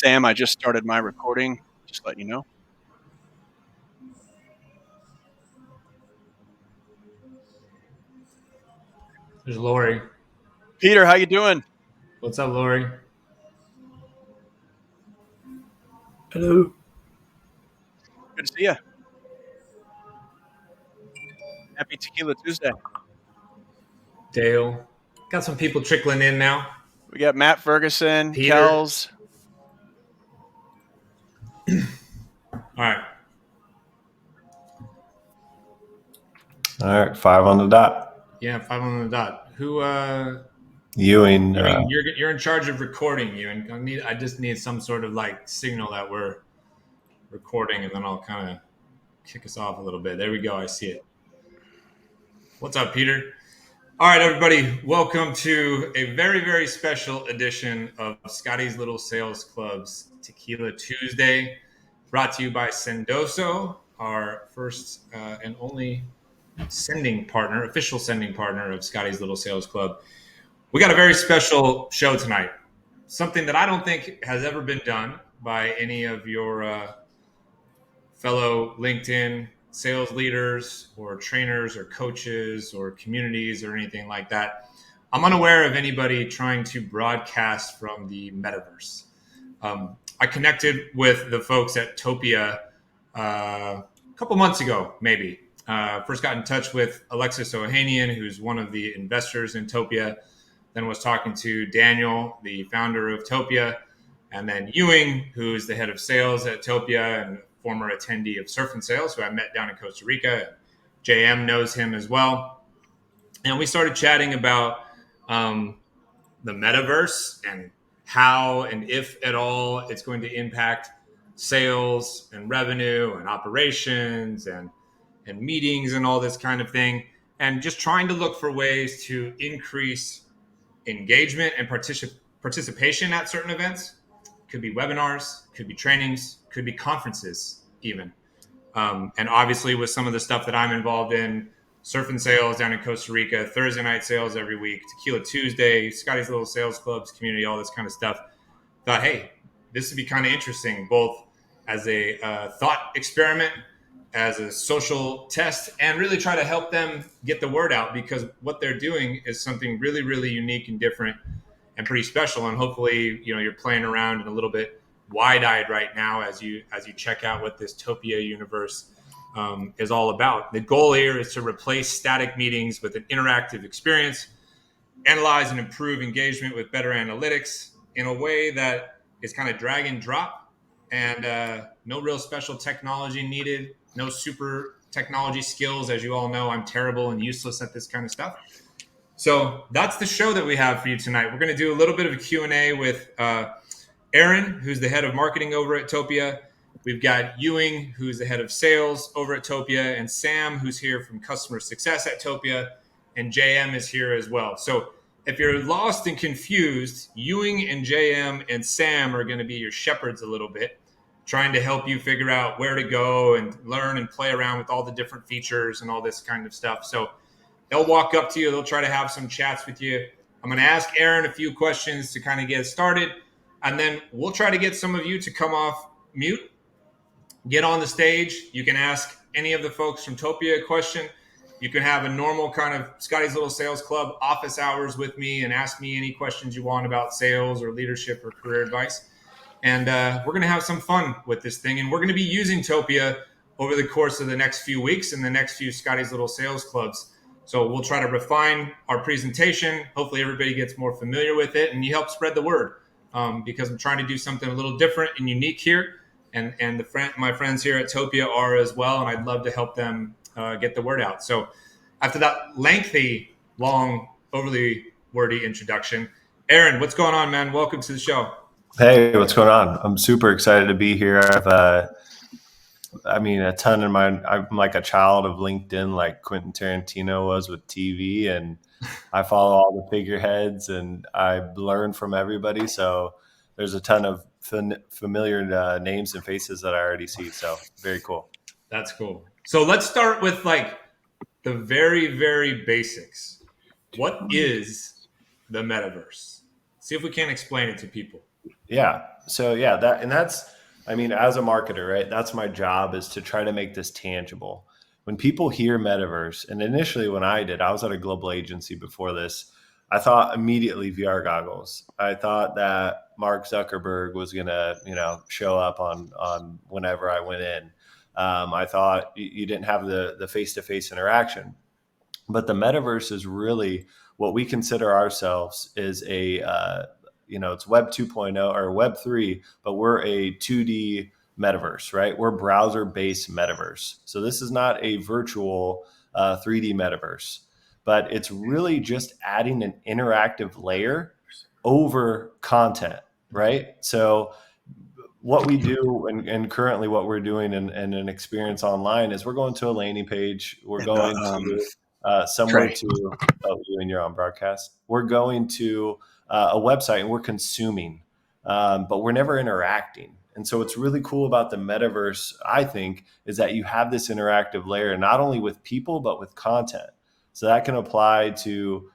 Sam, I just started my recording. Just letting you know. There's Lori. Peter, how you doing? What's up, Lori? Hello. Good to see you. Happy Tequila Tuesday. Dale. Got some people trickling in now. We got Matt Ferguson, Peter. Kells. All right. All right, 5 on the dot. Yeah, 5 on the dot. Who? Ewing. You're in charge of recording. You and I just need some sort of like signal that we're recording, and then I'll kind of kick us off a little bit. There we go. I see it. What's up, Peter? All right, everybody. Welcome to a very, very special edition of Scotty's Little Sales Club's Tequila Tuesday, brought to you by Sendoso, our first and only official sending partner of Scotty's Little Sales Club. We got a very special show tonight, something that I don't think has ever been done by any of your fellow LinkedIn sales leaders or trainers or coaches or communities or anything like that. I'm unaware of anybody trying to broadcast from the Metaverse. I connected with the folks at Topia a couple months ago, maybe. First got in touch with Alexis Ohanian, who's one of the investors in Topia. Then was talking to Daniel, the founder of Topia, and then Ewing, who's the head of sales at Topia and former attendee of Surf and Sales, who I met down in Costa Rica. JM knows him as well. And we started chatting about the Metaverse and how and if at all it's going to impact sales and revenue and operations and meetings and all this kind of thing, and just trying to look for ways to increase engagement and participation at certain events. Could be webinars, could be trainings, could be conferences even. And obviously with some of the stuff that I'm involved in, Surf and Sales down in Costa Rica, Thursday night sales every week, Tequila Tuesday, Scotty's Little Sales Clubs, community, all this kind of stuff. Thought, hey, this would be kind of interesting, both as a thought experiment, as a social test, and really try to help them get the word out, because what they're doing is something really, really unique and different and pretty special. And hopefully, you're playing around and a little bit wide-eyed right now as you check out what this Topia universe is all about. The goal here is to replace static meetings with an interactive experience, analyze and improve engagement with better analytics in a way that is kind of drag and drop, and no real special technology needed, no super technology skills. As you all know, I'm terrible and useless at this kind of stuff. So that's the show that we have for you tonight. We're going to do a little bit of a Q&A with Aaron, who's the head of marketing over at Topia. We've got Ewing, who's the head of sales over at Topia, and Sam, who's here from customer success at Topia, and JM is here as well. So if you're lost and confused, Ewing and JM and Sam are going to be your shepherds a little bit, trying to help you figure out where to go and learn and play around with all the different features and all this kind of stuff. So they'll walk up to you. They'll try to have some chats with you. I'm going to ask Aaron a few questions to kind of get started, and then we'll try to get some of you to come off mute, get on the stage. You can ask any of the folks from Topia a question. You can have a normal kind of Scotty's Little Sales Club office hours with me and ask me any questions you want about sales or leadership or career advice. And we're going to have some fun with this thing. And we're going to be using Topia over the course of the next few weeks and the next few Scotty's Little Sales Clubs. So we'll try to refine our presentation. Hopefully everybody gets more familiar with it and you help spread the word, because I'm trying to do something a little different and unique here. And my friends here at Topia are as well. And I'd love to help them get the word out. So after that lengthy, long, overly wordy introduction, Aaron, what's going on, man? Welcome to the show. Hey, what's going on? I'm super excited to be here. A ton in my, I'm like a child of LinkedIn, like Quentin Tarantino was with TV, and I follow all the figureheads and I learn from everybody. So there's a ton of familiar names and faces that I already see. So very cool. That's cool. So let's start with like the very, very basics. What is the Metaverse? See if we can explain it to people. Yeah. So yeah, that's I mean, as a marketer, right? That's my job, is to try to make this tangible. When people hear metaverse, and initially when I did, I was at a global agency before this. I thought immediately VR goggles. I thought that Mark Zuckerberg was gonna, show up on whenever I went in. I thought you didn't have the face to face interaction. But the metaverse is really what we consider ourselves is it's Web 2.0 or Web 3, but we're a 2D metaverse, right? We're browser based metaverse. So this is not a virtual 3D metaverse, but it's really just adding an interactive layer over content, right? So what we do, and currently what we're doing in an experience online, is we're going to a landing page. We're And the going to somewhere Trey. to, oh, you and you're on broadcast. We're going to a website and we're consuming, but we're never interacting. And so what's really cool about the metaverse, I think, is that you have this interactive layer, not only with people, but with content. So that can apply to,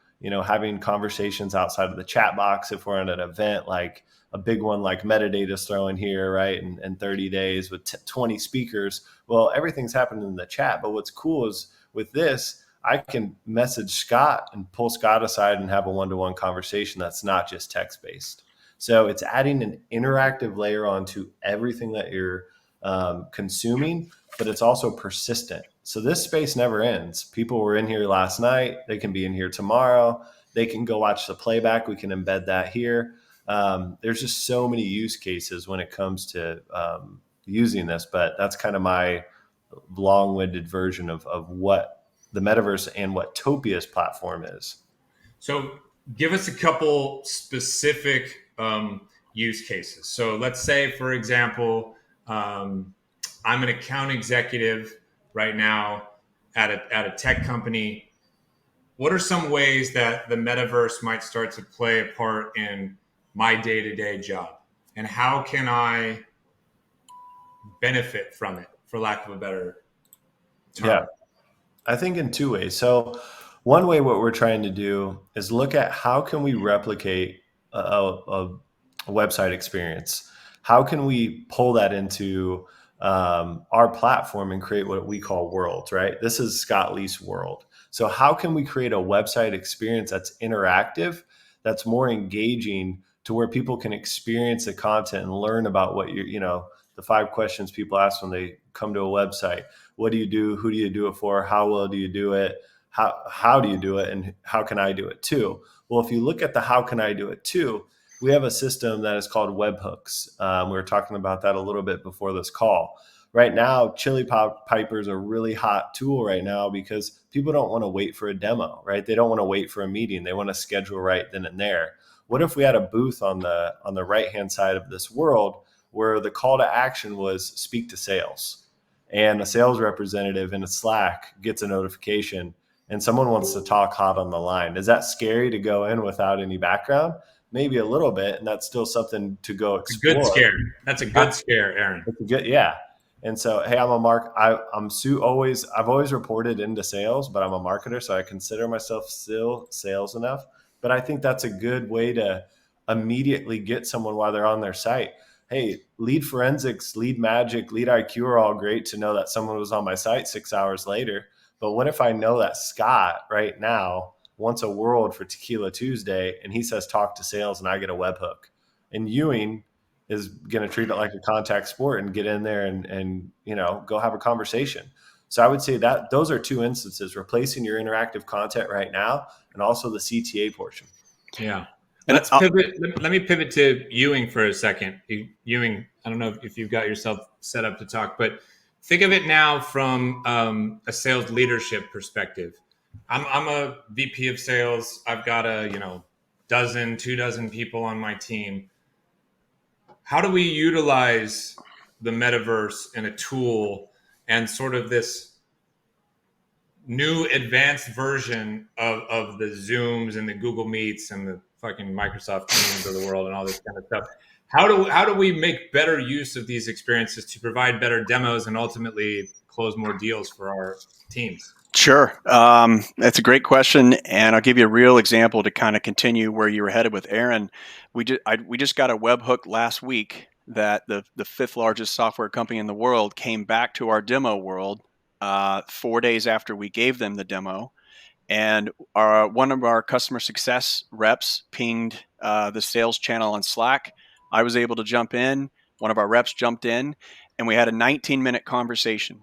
having conversations outside of the chat box if we're at an event, like a big one like Metadata's throwing here, right? In 30 days with 20 speakers. Well, everything's happening in the chat. But what's cool is with this, I can message Scott and pull Scott aside and have a one-to-one conversation that's not just text-based. So it's adding an interactive layer onto everything that you're consuming, but it's also persistent. So this space never ends. People were in here last night. They can be in here tomorrow. They can go watch the playback. We can embed that here. There's just so many use cases when it comes to using this, but that's kind of my long-winded version of what the metaverse and what Topia's platform is. So give us a couple specific use cases. So let's say, for example, I'm an account executive right now at a tech company. What are some ways that the metaverse might start to play a part in my day-to-day job? And how can I benefit from it, for lack of a better term? Yeah, I think in two ways. So one way, what we're trying to do is look at how can we replicate a website experience. How can we pull that into our platform and create what we call worlds, right? This is Scott Lee's world. So how can we create a website experience that's interactive, that's more engaging, to where people can experience the content and learn about what the 5 questions people ask when they come to a website. What do you do? Who do you do it for? How well do you do it? How do you do it? And how can I do it too? Well, if you look at the how can I do it too, we have a system that is called webhooks. We were talking about that a little bit before this call. Right now, Chili Piper is a really hot tool right now because people don't want to wait for a demo, right? They don't want to wait for a meeting. They want to schedule right then and there. What if we had a booth on the right-hand side of this world where the call to action was speak to sales, and a sales representative in a Slack gets a notification and someone wants to talk hot on the line? Is that scary to go in without any background? Maybe a little bit, and that's still something to go It's a good explore. scare. That's a good scare, Aaron. It's a good, yeah. And so, hey, I'm a mark. I've always reported into sales, but I'm a marketer, so I consider myself still sales enough. But I think that's a good way to immediately get someone while they're on their site. Hey, lead forensics, lead magic, lead IQ are all great to know that someone was on my site 6 hours later. But what if I know that Scott right now wants a world for Tequila Tuesday and he says talk to sales and I get a webhook? And Ewing is going to treat it like a contact sport and get in there and go have a conversation. So I would say that those are 2 instances: replacing your interactive content right now, and also the CTA portion. Yeah. And Let's pivot. Let me pivot to Ewing for a second. Ewing, I don't know if you've got yourself set up to talk, but think of it now from a sales leadership perspective. I'm a VP of sales. I've got a 2 dozen people on my team. How do we utilize the metaverse and a tool and sort of this new advanced version of the Zooms and the Google Meets and the fucking Microsoft Teams of the world and all this kind of stuff? How do we make better use of these experiences to provide better demos and ultimately close more deals for our teams? Sure. That's a great question, and I'll give you a real example to kind of continue where you were headed with Aaron. We just got a webhook last week that the fifth largest software company in the world came back to our demo world 4 days after we gave them the demo, and one of our customer success reps pinged the sales channel on Slack. I was able to jump in. One of our reps jumped in, and we had a 19-minute conversation.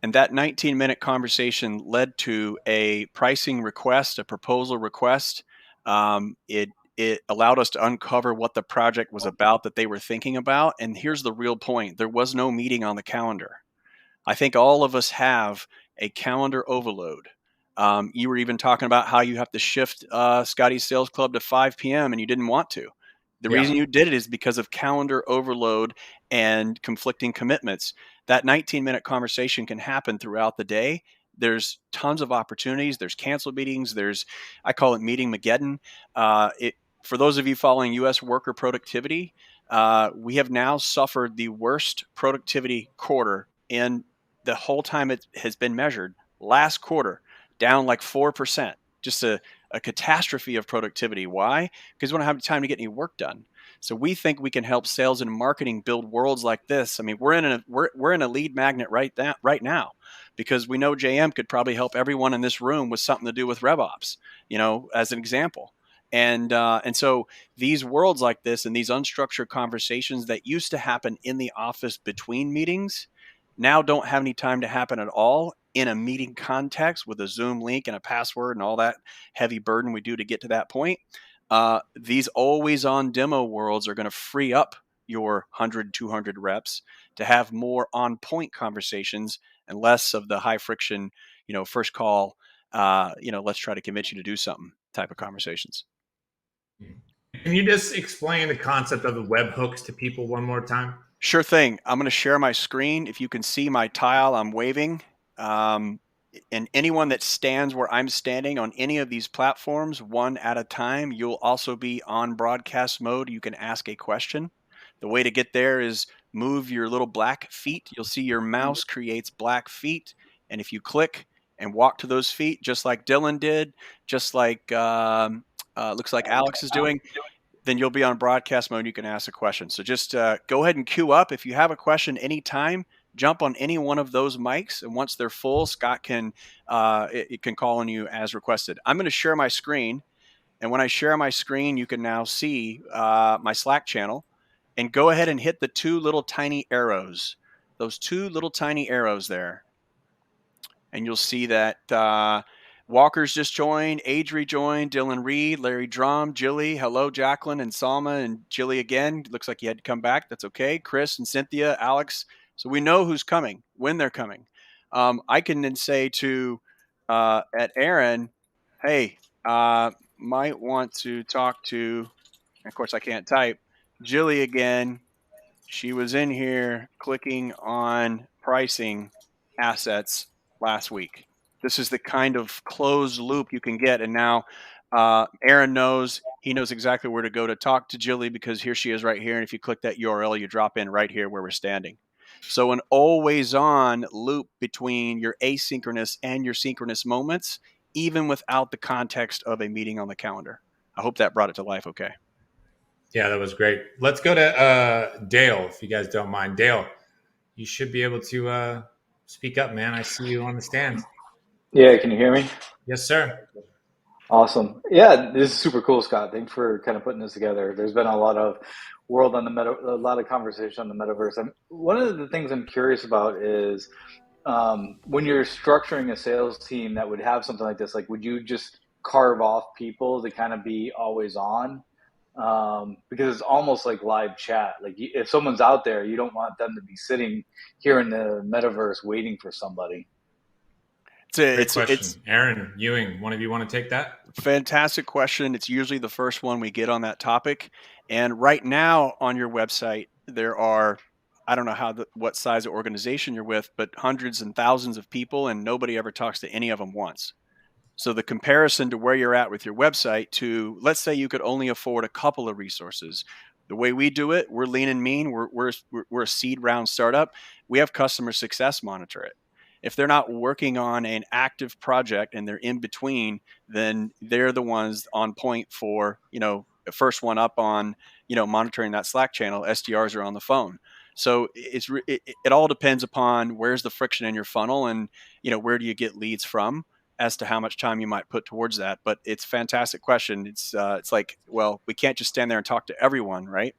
And that 19-minute conversation led to a pricing request, a proposal request. It allowed us to uncover what the project was about that they were thinking about. And here's the real point: there was no meeting on the calendar. I think all of us have a calendar overload. You were even talking about how you have to shift Scotty's Sales Club to 5 p.m. and you didn't want to. The Yeah. reason you did it is because of calendar overload and conflicting commitments. That 19-minute conversation can happen throughout the day. There's tons of opportunities. There's canceled meetings. I call it meeting Mageddon. For those of you following U.S. worker productivity, we have now suffered the worst productivity quarter in the whole time it has been measured. Last quarter, down like 4%. Just a catastrophe of productivity. Why? Because we don't have time to get any work done. So we think we can help sales and marketing build worlds like this. I mean, we're in a lead magnet right now because we know JM could probably help everyone in this room with something to do with RevOps, as an example. And so these worlds like this and these unstructured conversations that used to happen in the office between meetings now don't have any time to happen at all in a meeting context with a Zoom link and a password and all that heavy burden we do to get to that point. These always on demo worlds are going to free up your 100, 200 reps to have more on point conversations and less of the high friction, first call, let's try to convince you to do something type of conversations. Can you just explain the concept of the webhooks to people one more time? Sure thing. I'm going to share my screen. If you can see my tile, I'm waving. Um, and anyone that stands where I'm standing on any of these platforms, one at a time, you'll also be on broadcast mode. You can ask a question. The way to get there is move your little black feet. You'll see your mouse creates black feet. And if you click and walk to those feet, just like Dylan did, just like looks like Alex is doing, then you'll be on broadcast mode. You can ask a question. So just go ahead and queue up. If you have a question anytime, jump on any one of those mics. And once they're full, Scott it can call on you as requested. I'm going to share my screen. And when I share my screen, you can now see my Slack channel. And go ahead and hit the two little tiny arrows. Those two little tiny arrows there. And you'll see that Walker's just joined, Adri joined, Dylan Reed, Larry Drum, Jilly, hello, Jacqueline and Salma, and Jilly again. Looks like you had to come back. That's okay. Chris and Cynthia, Alex. So we know who's coming, when they're coming. I can then say at Aaron, hey, might want to talk to, of course I can't type, Jilly again. She was in here clicking on pricing assets last week. This is the kind of closed loop you can get. And now Aaron he knows exactly where to go to talk to Jilly because here she is right here. And if you click that URL, you drop in right here where we're standing. So an always on loop between your asynchronous and your synchronous moments, even without the context of a meeting on the calendar. I hope that brought it to life. Okay. Yeah, that was great. Let's go to Dale, if you guys don't mind. Dale, you should be able to speak up, man. I see you on the stand. Yeah, can you hear me? Yes, sir. Awesome. Yeah, this is super cool, Scott. Thanks for kind of putting this together. There's been a lot of a lot of conversation on the metaverse. One of the things I'm curious about is when you're structuring a sales team that would have something like this, like would you just carve off people to kind of be always on? Because it's almost like live chat. Like if someone's out there, you don't want them to be sitting here in the metaverse waiting for somebody. Great question. Aaron Ewing, one of you want to take that? Fantastic question. It's usually the first one we get on that topic. And right now on your website, there are, I don't know what size of organization you're with, but hundreds and thousands of people, and nobody ever talks to any of them once. So the comparison to where you're at with your website to, let's say you could only afford a couple of resources. The way we do it, we're lean and mean. We're a seed round startup. We have customer success monitor it. If they're not working on an active project and they're in between, then they're the ones on point for, the first one up on, monitoring that Slack channel. SDRs are on the phone. So it all depends upon where's the friction in your funnel, and where do you get leads from, as to how much time you might put towards that. But it's a fantastic question. It's like, well, we can't just stand there and talk to everyone, right?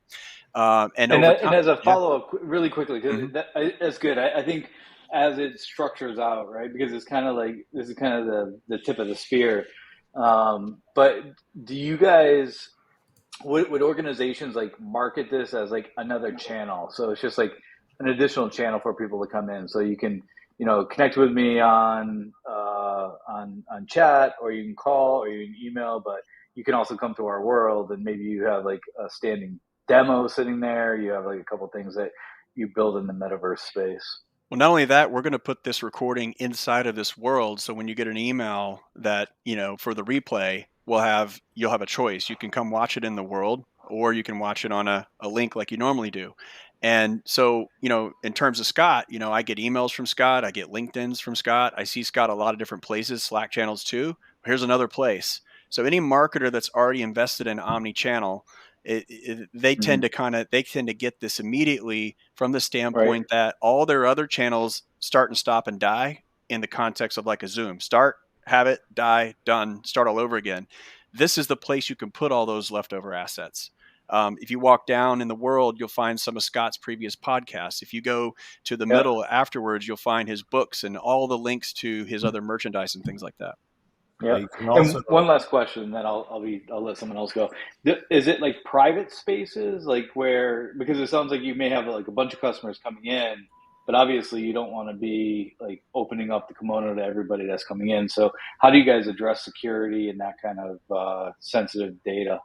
And And over time, and as a yeah. follow up, really quickly, Hmm. because that's good. I think as it structures out, right? Because it's kind of like this is kind of the tip of the spear. But do you guys would organizations like market this as like another channel? So it's just like an additional channel for people to come in. So you can connect with me on chat, or you can call, or you can email, but you can also come to our world, and maybe you have like a standing demo sitting there. You have like a couple things that you build in the metaverse space. Well, not only that, we're going to put this recording inside of this world. So when you get an email that, for the replay, you'll have a choice. You can come watch it in the world, or you can watch it on a link like you normally do. And so, in terms of Scott, I get emails from Scott, I get LinkedIn's from Scott. I see Scott a lot of different places, Slack channels too. Here's another place. So any marketer that's already invested in omni-channel, Mm-hmm. they tend to get this immediately, from the Right. standpoint that all their other channels start and stop and die in the context of like a Zoom: start, have it, die, done, start all over again. This is the place you can put all those leftover assets. If you walk down in the world, you'll find some of Scott's previous podcasts. If you go to the Yeah. middle afterwards, you'll find his books and all the links to his other merchandise and things like that. Yeah. You can And also one last question, then I'll let someone else go. Is it like private spaces, like where, because it sounds like you may have like a bunch of customers coming in, but obviously you don't want to be like opening up the kimono to everybody that's coming in. So how do you guys address security and that kind of sensitive data?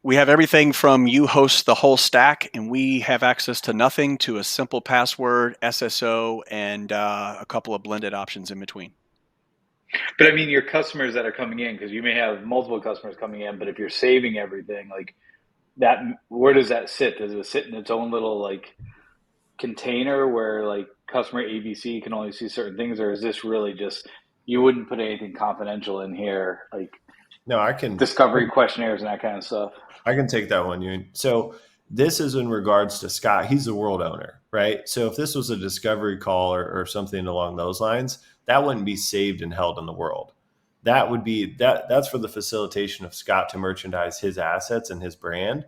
We have everything from, you host the whole stack, and we have access to nothing, to a simple password, SSO, and a couple of blended options in between. But I mean, your customers that are coming in, because you may have multiple customers coming in, but if you're saving everything, like that, where does that sit? Does it sit in its own little like container where like customer ABC can only see certain things, or is this really just, you wouldn't put anything confidential in here, like no, I can discovery questionnaires and that kind of stuff? I can take that one, Ewan. So this is in regards to Scott. He's the world owner, right? So if this was a discovery call or something along those lines, that wouldn't be saved and held in the world. That would be that's for the facilitation of Scott to merchandise his assets and his brand.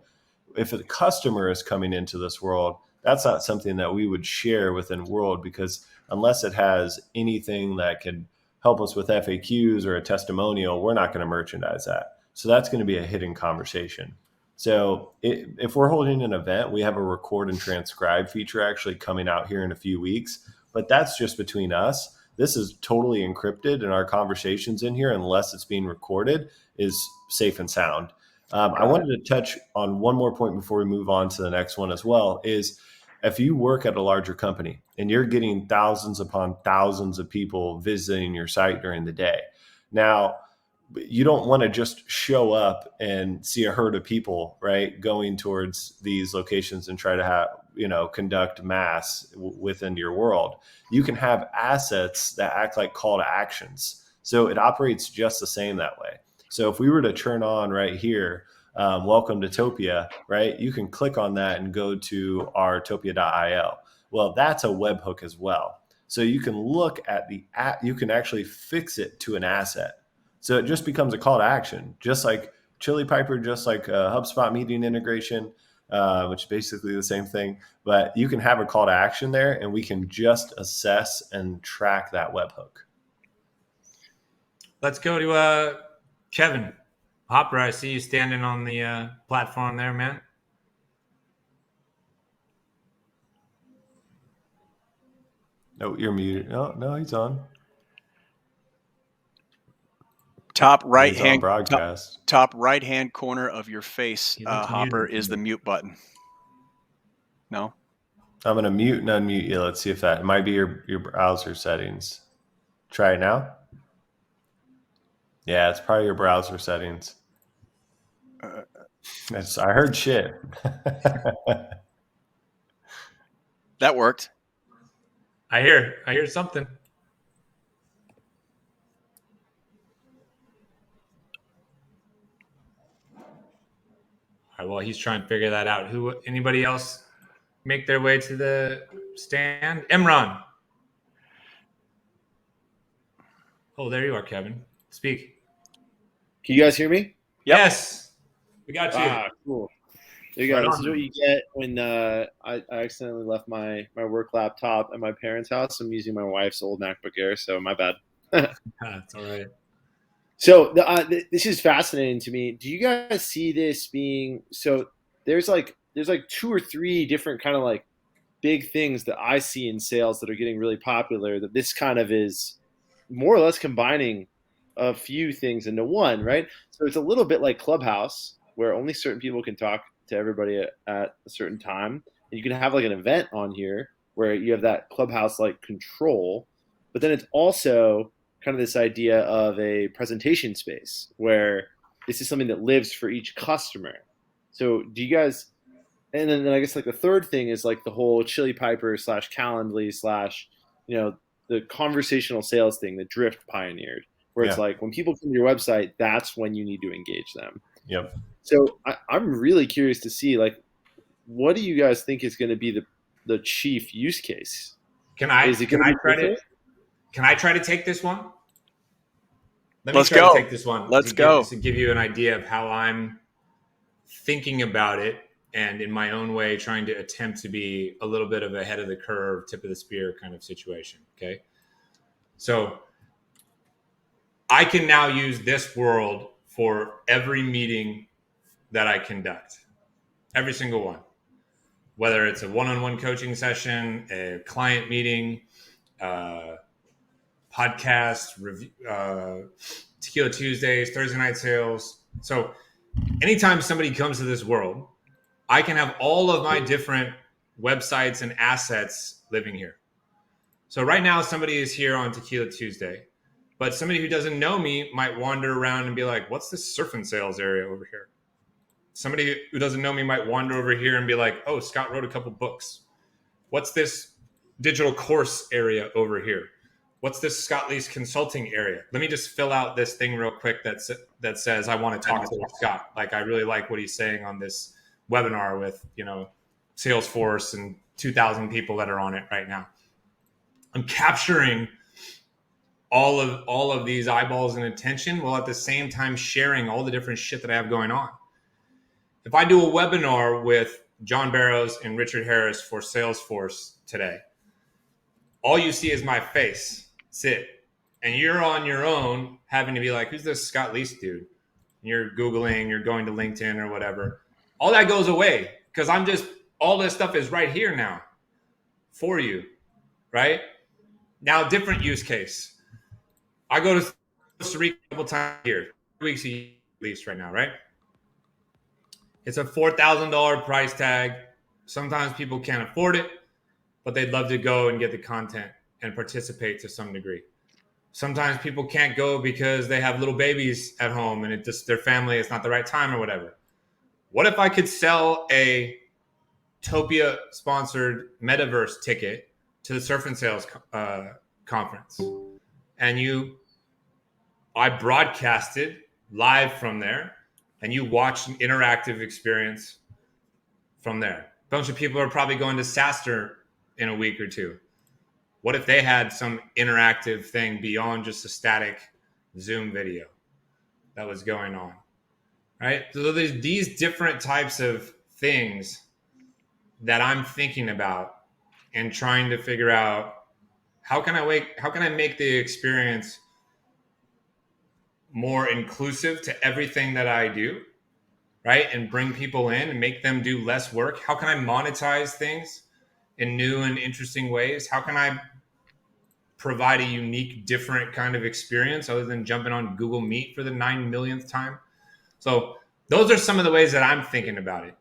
If a customer is coming into this world, that's not something that we would share within world, because unless it has anything that can help us with FAQs or a testimonial, we're not going to merchandise that. So that's going to be a hidden conversation. So if we're holding an event, we have a record and transcribe feature actually coming out here in a few weeks, but that's just between us. This is totally encrypted, and our conversations in here, unless it's being recorded, is safe and sound. I Got it. wanted to touch on one more point before we move on to the next one as well, is if you work at a larger company and you're getting thousands upon thousands of people visiting your site during the day. Now, you don't want to just show up and see a herd of people, right, going towards these locations and try to have, conduct mass within your world. You can have assets that act like call to actions. So it operates just the same that way. So if we were to turn on right here, welcome to Topia, right, you can click on that and go to our topia.io. Well, that's a webhook as well. So you can look at you can actually fix it to an asset. So it just becomes a call to action, just like Chili Piper, just like HubSpot meeting integration, which is basically the same thing. But you can have a call to action there, and we can just assess and track that webhook. Let's go to Kevin Hopper. I see you standing on the platform there, man. No, you're muted. No, he's on. Top right He's on hand broadcast. top right hand corner of your face, He looks Hopper, muted to is the me. mute button. No? I'm going to mute and unmute you. Let's see if it might be your browser settings. Try it now. Yeah, it's probably your browser settings. I heard shit. That worked. I hear something. All right, well, he's trying to figure that out. Anybody else make their way to the stand? Imran. Oh, there you are, Kevin. Speak. Can you guys hear me? Yep. Yes, we got you. Cool. There you Right go. This on. is what you get when I accidentally left my work laptop at my parents' house. I'm using my wife's old MacBook Air, so my bad. That's all right. So this is fascinating to me. Do you guys see this being so? There's like two or three different kind of like big things that I see in sales that are getting really popular. That this kind of is more or less combining a few things into one, right? So it's a little bit like Clubhouse, where only certain people can talk to everybody at a certain time. And you can have like an event on here where you have that Clubhouse like control, but then it's also kind of this idea of a presentation space where this is something that lives for each customer. So do you guys? And then I guess like the third thing is like the whole Chili Piper slash Calendly slash the conversational sales thing that Drift pioneered, where it's Yeah. like when people come to your website, that's when you need to engage them. Yep. So I'm really curious to see like what do you guys think is going to be the chief use case? Can I Is it going to be try to different? take this one? Let me Let's try go. to take this one. Let's go. To give you an idea of how I'm thinking about it, and in my own way trying to attempt to be a little bit of a head of the curve, tip of the spear kind of situation. Okay. So I can now use this world for every meeting that I conduct, every single one, whether it's a one-on-one coaching session, a client meeting, podcast, review, Tequila Tuesdays, Thursday night sales. So anytime somebody comes to this world, I can have all of my different websites and assets living here. So right now, somebody is here on Tequila Tuesday, but somebody who doesn't know me might wander around and be like, what's this surf and sales area over here? Somebody who doesn't know me might wander over here and be like, oh, Scott wrote a couple books. What's this digital course area over here? What's this Scott Lee's consulting area? Let me just fill out this thing real quick that says I want to talk to Scott. Like, I really like what he's saying on this webinar with, Salesforce and 2,000 people that are on it right now. I'm capturing all of these eyeballs and attention while at the same time sharing all the different shit that I have going on. If I do a webinar with John Barrows and Richard Harris for Salesforce today, all you see is my face. That's it. And you're on your own having to be like, who's this Scott Leese dude? And you're Googling, you're going to LinkedIn or whatever. All that goes away because all this stuff is right here now for you, right? Now, different use case. I go to Costa Rica a couple times a year, 3 weeks a year at least right now, right? It's a $4,000 price tag. Sometimes people can't afford it, but they'd love to go and get the content and participate to some degree. Sometimes people can't go because they have little babies at home and their family, it's not the right time or whatever. What if I could sell a Topia sponsored Metaverse ticket to the Surf and Sales conference? And I broadcasted live from there, and you watched an interactive experience from there. A bunch of people are probably going to SaaStr in a week or two. What if they had some interactive thing beyond just a static Zoom video that was going on, right? So there's these different types of things that I'm thinking about and trying to figure out how can I make the experience more inclusive to everything that I do, right? And bring people in and make them do less work. How can I monetize things in new and interesting ways? How can I provide a unique, different kind of experience other than jumping on Google Meet for the 9 millionth time? So those are some of the ways that I'm thinking about it.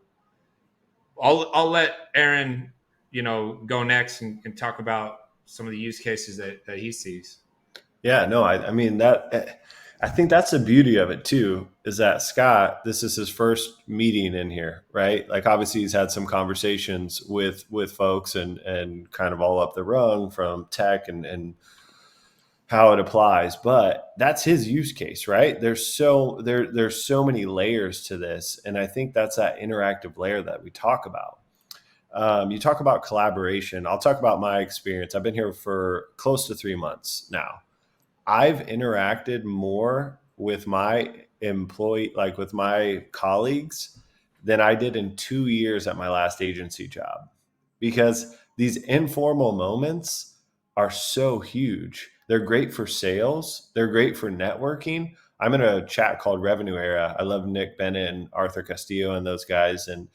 I'll let Aaron, go next and talk about some of the use cases that he sees. Yeah, no, I mean I think that's the beauty of it too, is that Scott, this is his first meeting in here, right? Like obviously he's had some conversations with folks and kind of all up the rung from tech and how it applies, but that's his use case, right? There's so many layers to this, and I think that's that interactive layer that we talk about. You talk about collaboration. I'll talk about my experience. I've been here for close to 3 months now. I've interacted more with my like with my colleagues than I did in 2 years at my last agency job, because these informal moments are so huge. They're great for sales. They're great for networking. I'm in a chat called Revenue Era. I love Nick Bennett and Arthur Castillo and those guys. And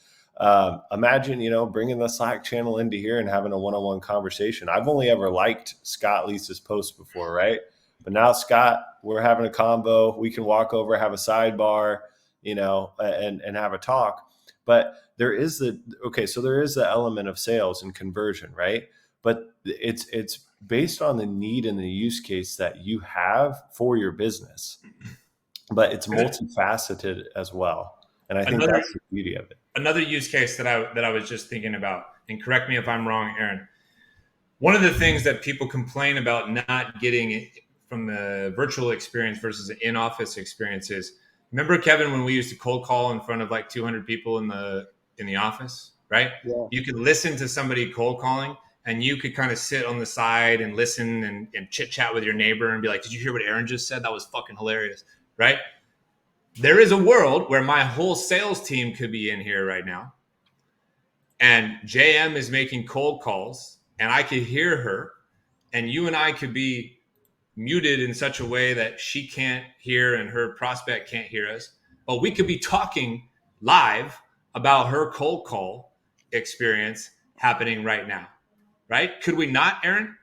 imagine, bringing the Slack channel into here and having a one-on-one conversation. I've only ever liked Scott Leese's post before, right? But now, Scott, we're having a combo. We can walk over, have a sidebar, and have a talk. But there is there is the element of sales and conversion, right? But it's based on the need and the use case that you have for your business. But it's multifaceted as well. And I think that's the beauty of it. Another use case that I was just thinking about, and correct me if I'm wrong, Aaron. One of the things that people complain about not getting from the virtual experience versus the in-office experiences. Remember, Kevin, when we used to cold call in front of like 200 people in the office, right? Yeah. You could listen to somebody cold calling, and you could kind of sit on the side and listen and chit chat with your neighbor and be like, "Did you hear what Aaron just said? That was fucking hilarious," right? There is a world where my whole sales team could be in here right now, and JM is making cold calls, and I could hear her, and you and I could be muted in such a way that she can't hear and her prospect can't hear us, but we could be talking live about her cold call experience happening right now, right? Could we not, Aaron?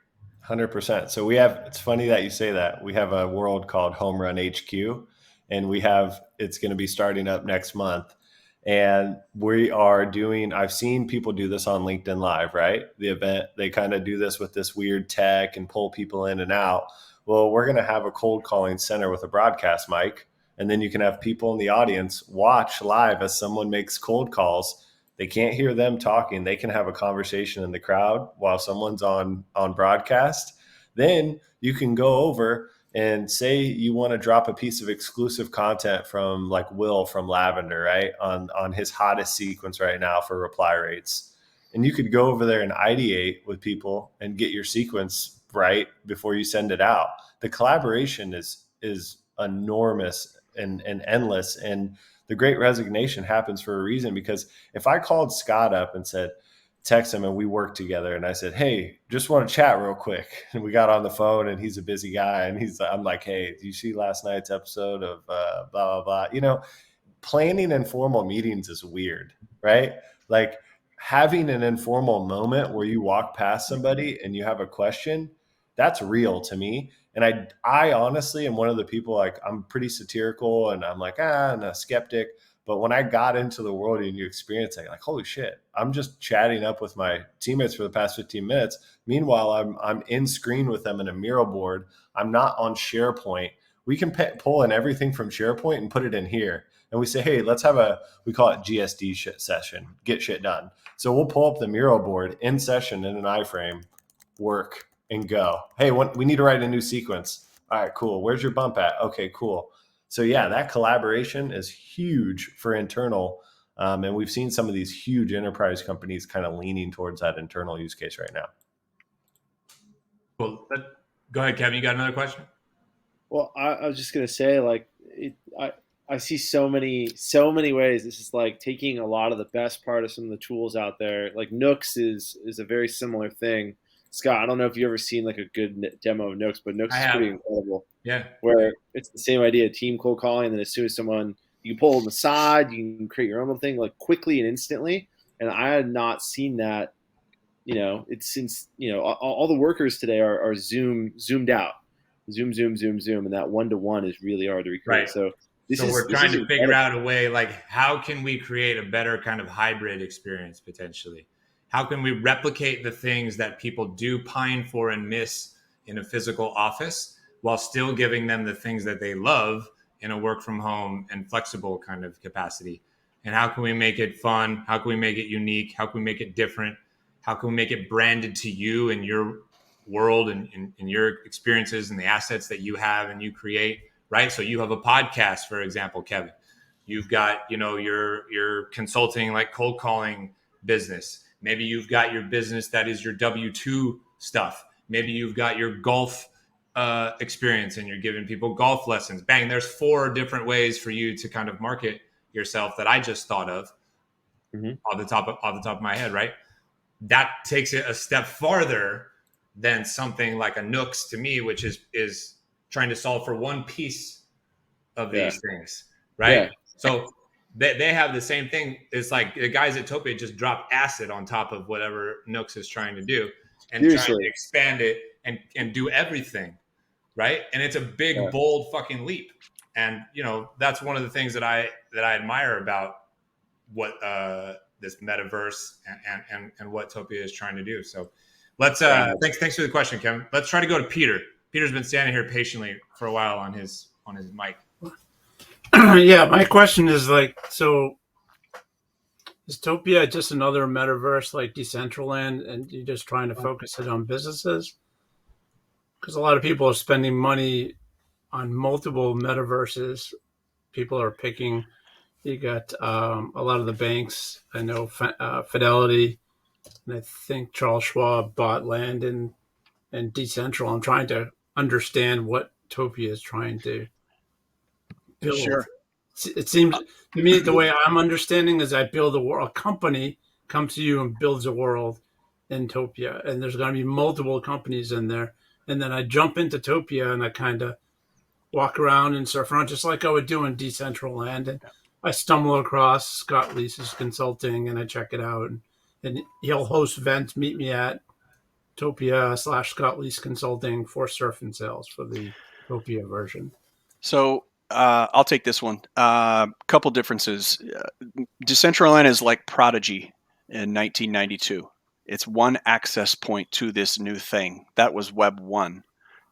100%. So it's funny that you say that. We have a world called Home Run HQ, and it's going to be starting up next month. And I've seen people do this on LinkedIn Live, right? The event, they kind of do this with this weird tech and pull people in and out. Well, we're going to have a cold calling center with a broadcast mic, and then you can have people in the audience watch live as someone makes cold calls. They can't hear them talking. They can have a conversation in the crowd while someone's on broadcast. Then you can go over and say you want to drop a piece of exclusive content from like Will from Lavender, right? On his hottest sequence right now for reply rates. And you could go over there and ideate with people and get your sequence right before you send it out. The collaboration is enormous and endless. And the Great Resignation happens for a reason, because if I called Scott up and said, text him, and we worked together, and I said, "Hey, just want to chat real quick," and we got on the phone, and he's a busy guy, and I'm like, "Hey, did you see last night's episode of blah, blah, blah?" Planning informal meetings is weird, right? Like having an informal moment where you walk past somebody and you have a question, that's real to me. And I honestly am one of the people, like, I'm pretty satirical and I'm like, I'm a skeptic. But when I got into the world and you experience it, like, holy shit, I'm just chatting up with my teammates for the past 15 minutes. Meanwhile, I'm in screen with them in a mural board. I'm not on SharePoint. We can pull in everything from SharePoint and put it in here. And we say, hey, let's have we call it GSD session, get shit done. So we'll pull up the mural board in session in an iframe, work, and go. Hey, we need to write a new sequence. All right, cool. Where's your bump at? Okay, cool. So yeah, that collaboration is huge for internal. And we've seen some of these huge enterprise companies kind of leaning towards that internal use case right now. Well, go ahead, Kevin. You got another question? Well, I was just going to say, like, I see so many ways. This is like taking a lot of the best part of some of the tools out there. Like Nooks is a very similar thing. Scott, I don't know if you've ever seen like a good demo of Nooks, but Nooks is pretty incredible. Yeah. Where it's the same idea, team cold calling, and then as soon as you can pull them aside, you can create your own little thing like quickly and instantly. And I had not seen that. It's since all the workers today are zoomed out, zoom, and that one-to-one is really hard to recreate. Right. So we're trying to figure out a way, like, how can we create a better kind of hybrid experience potentially? How can we replicate the things that people do pine for and miss in a physical office while still giving them the things that they love in a work from home and flexible kind of capacity. And how can we make it fun? How can we make it unique? How can we make it different? How can we make it branded to you and your world and your experiences and the assets that you have and you create, right? So you have a podcast, for example, Kevin. You've got, your consulting, like cold calling business. Maybe you've got your business that is your W-2 stuff. Maybe you've got your golf experience and you're giving people golf lessons. Bang, there's 4 different ways for you to kind of market yourself that I just thought of off the top of my head, right? That takes it a step farther than something like a Nooks to me, which is trying to solve for one piece of these things, right? Yeah. So they have the same thing. It's like the guys at Topia just drop acid on top of whatever Nooks is trying to do and trying to expand it and do everything, right? And it's a big, bold fucking leap. And that's one of the things that I admire about what this metaverse and what Topia is trying to do. So let's thanks for the question, Kevin. Let's try to go to Peter. Peter's been standing here patiently for a while on his mic. Yeah, my question is so is Topia just another metaverse like Decentraland, and you're just trying to focus it on businesses? Because a lot of people are spending money on multiple metaverses. People are picking. You got a lot of the banks. I know Fidelity, and I think Charles Schwab bought land in Decentral. I'm trying to understand what Topia is trying to build. Sure. It seems to me the way I'm understanding is I build a world. A company comes to you and builds a world in Topia, and there's going to be multiple companies in there. And then I jump into Topia and I kind of walk around and surf around just like I would do in Decentraland. And I stumble across Scott Leese's consulting and I check it out. And he'll host events, meet me at Topia/Scott Lease Consulting for surf and sales for the Topia version. So I'll take this one. Couple differences. Decentraland is like Prodigy in 1992. It's one access point to this new thing. That was Web 1.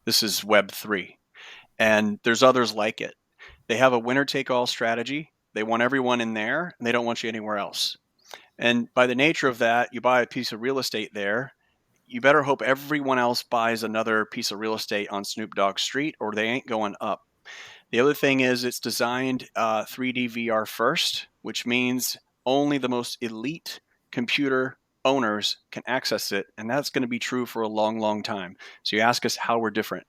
This is Web 3. And there's others like it. They have a winner-take-all strategy. They want everyone in there, and they don't want you anywhere else. And by the nature of that, you buy a piece of real estate there. You better hope everyone else buys another piece of real estate on Snoop Dogg Street, or they ain't going up. The other thing is it's designed 3D VR first, which means only the most elite computer owners can access it, and that's going to be true for a long, long time. So you ask us how we're different.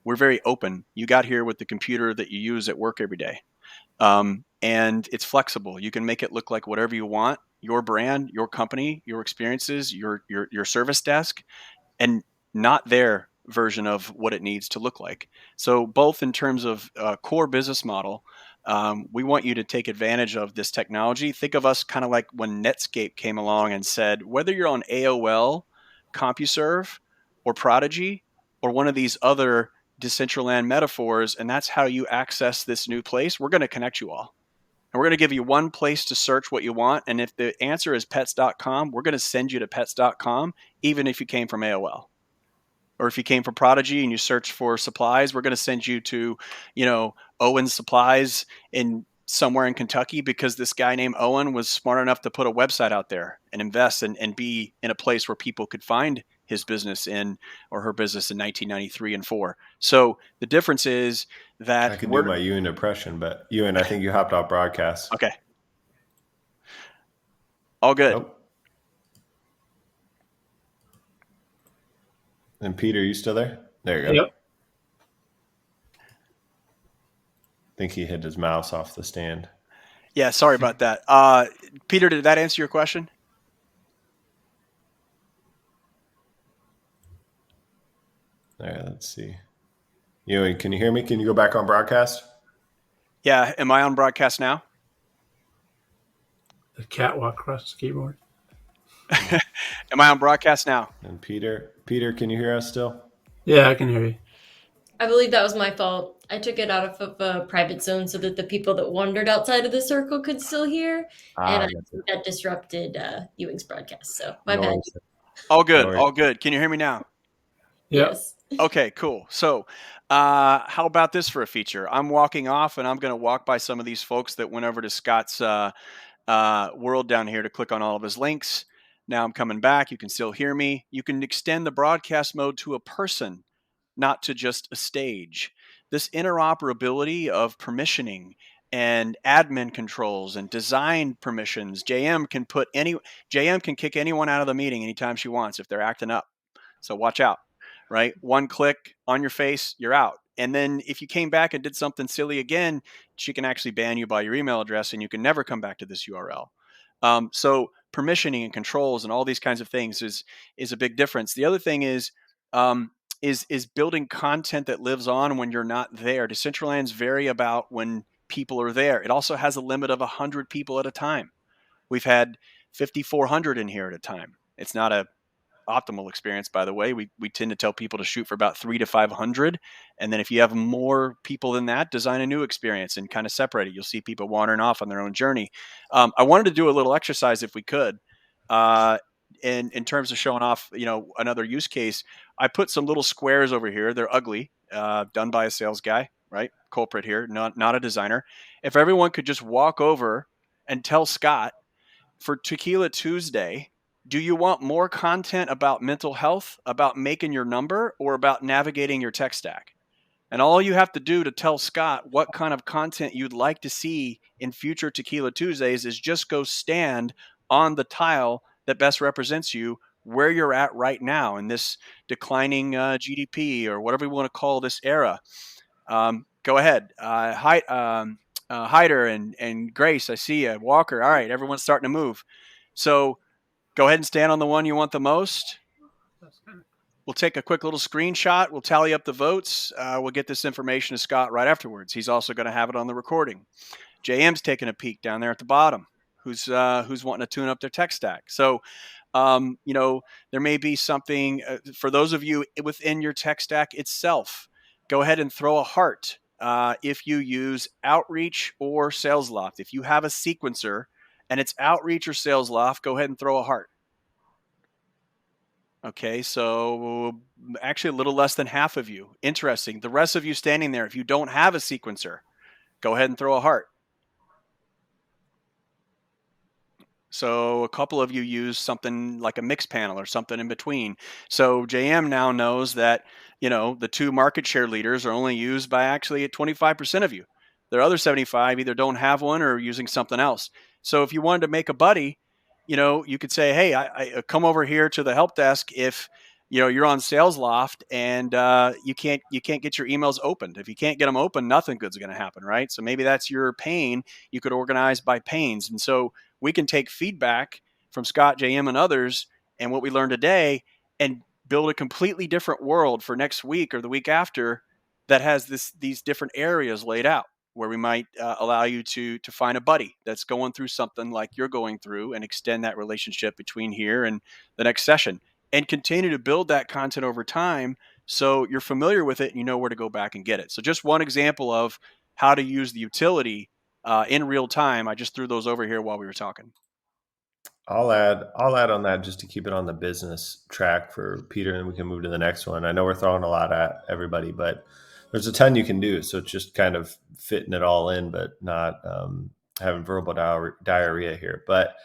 We're very open. You got here with the computer that you use at work every day, and it's flexible. You can make it look like whatever you want, your brand, your company, your experiences, your service desk, and not their version of what it needs to look like. So both in terms of core business model, we want you to take advantage of this technology. Think of us kind of like when Netscape came along and said, whether you're on AOL, CompuServe, or Prodigy, or one of these other Decentraland metaphors, and that's how you access this new place, we're going to connect you all. And we're going to give you one place to search what you want. And if the answer is pets.com, we're going to send you to pets.com, even if you came from AOL. Or if you came from Prodigy and you search for supplies, we're going to send you to, Owen's Supplies in somewhere in Kentucky, because this guy named Owen was smart enough to put a website out there and invest and be in a place where people could find his business or her business in 1993 and 4. So the difference is that I could do my Ewan impression, but Ewan, I think you hopped off broadcast. Okay. All good. Nope. And Peter, you still there? There you go. Yep. I think he hit his mouse off the stand. Yeah, sorry about that. Peter, did that answer your question? All right, let's see. Ewan, can you hear me? Can you go back on broadcast? Yeah. Am I on broadcast now? The catwalk across the keyboard. Am I on broadcast now? And Peter, can you hear us still? Yeah, I can hear you. I believe that was my fault. I took it out of a private zone so that the people that wandered outside of the circle could still hear, and I think that disrupted Ewing's broadcast. So my bad. All good. All good. Can you hear me now? Yes. Okay, cool. So How about this for a feature? I'm walking off and I'm going to walk by some of these folks that went over to Scott's world down here to click on all of his links. Now I'm coming back. You can still hear me. You can extend the broadcast mode to a person, not to just a stage. This interoperability of permissioning and admin controls and design permissions. JM can kick anyone out of the meeting anytime she wants if they're acting up. So watch out, right? One click on your face, you're out. And then if you came back and did something silly again, she can actually ban you by your email address and you can never come back to this URL. So permissioning and controls and all these kinds of things is a big difference. The other thing um, is building content that lives on when you're not there. Decentraland's very about when people are there. It also has a limit of 100 people at a time. We've had 5,400 in here at a time. It's not a optimal experience, by the way. We tend to tell people to shoot for about 300 to 500, and then if you have more people than that, design a new experience and kind of separate it. You'll see people wandering off on their own journey. I wanted to do a little exercise if we could, uh, in terms of showing off, another use case. I put some little squares over here. They're ugly, done by a sales guy, right? Culprit here, not a designer. If everyone could just walk over and tell Scott for Tequila Tuesday, do you want more content about mental health, about making your number, or about navigating your tech stack? And all you have to do to tell Scott what kind of content you'd like to see in future Tequila Tuesdays is just go stand on the tile that best represents you where you're at right now in this declining GDP or whatever we want to call this era. Go ahead. Hyder and Grace, I see you. Walker, all right, everyone's starting to move. So go ahead and stand on the one you want the most. We'll take a quick little screenshot. We'll tally up the votes. We'll get this information to Scott right afterwards. He's also going to have it on the recording. JM's taking a peek down there at the bottom. Who's wanting to tune up their tech stack? So, there may be something for those of you within your tech stack itself. Go ahead and throw a heart if you use Outreach or SalesLoft. If you have a sequencer and it's Outreach or SalesLoft, go ahead and throw a heart. Okay, so actually a little less than half of you. Interesting. The rest of you standing there, if you don't have a sequencer, go ahead and throw a heart. So a couple of you use something like a mix panel or something in between. So JM now knows that, the two market share leaders are only used by actually 25% of you. Their other 75 either don't have one or are using something else. So if you wanted to make a buddy, you could say, hey, I come over here to the help desk if you're on SalesLoft and you can't get your emails opened. If you can't get them open, nothing good's going to happen, right? So maybe that's your pain. You could organize by pains, and so we can take feedback from Scott, JM, and others, and what we learned today, and build a completely different world for next week or the week after that has these different areas laid out where we might allow you to find a buddy that's going through something like you're going through and extend that relationship between here and the next session and continue to build that content over time so you're familiar with it and you know where to go back and get it. So just one example of how to use the utility in real time. I just threw those over here while we were talking. I'll add on that just to keep it on the business track for Peter, and we can move to the next one. I know we're throwing a lot at everybody, but there's a ton you can do. So it's just kind of fitting it all in, but not having verbal diarrhea here. But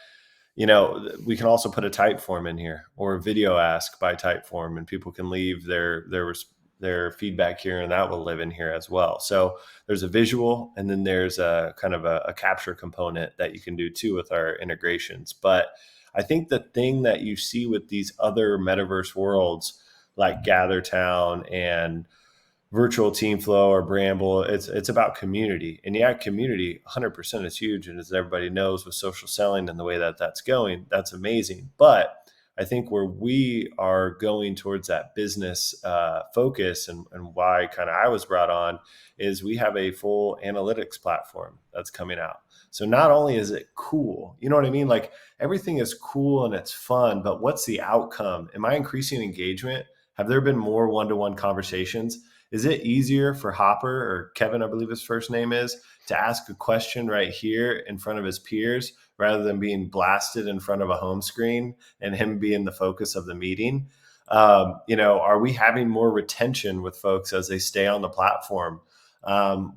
we can also put a type form in here or a video ask by type form, and people can leave their feedback here, and that will live in here as well. So there's a visual, and then there's a kind of a capture component that you can do too with our integrations. But I think the thing that you see with these other metaverse worlds like GatherTown and Virtual Team Flow or Bramble, it's about community. And yeah, community 100% is huge. And as everybody knows with social selling and the way that that's going, that's amazing. But I think where we are going towards that business focus and why kind of I was brought on is we have a full analytics platform that's coming out. So not only is it cool, you know what I mean? Like everything is cool and it's fun, but what's the outcome? Am I increasing engagement? Have there been more one-to-one conversations? Is it easier for Hopper, or Kevin, I believe his first name is, to ask a question right here in front of his peers rather than being blasted in front of a home screen and him being the focus of the meeting? Are we having more retention with folks as they stay on the platform?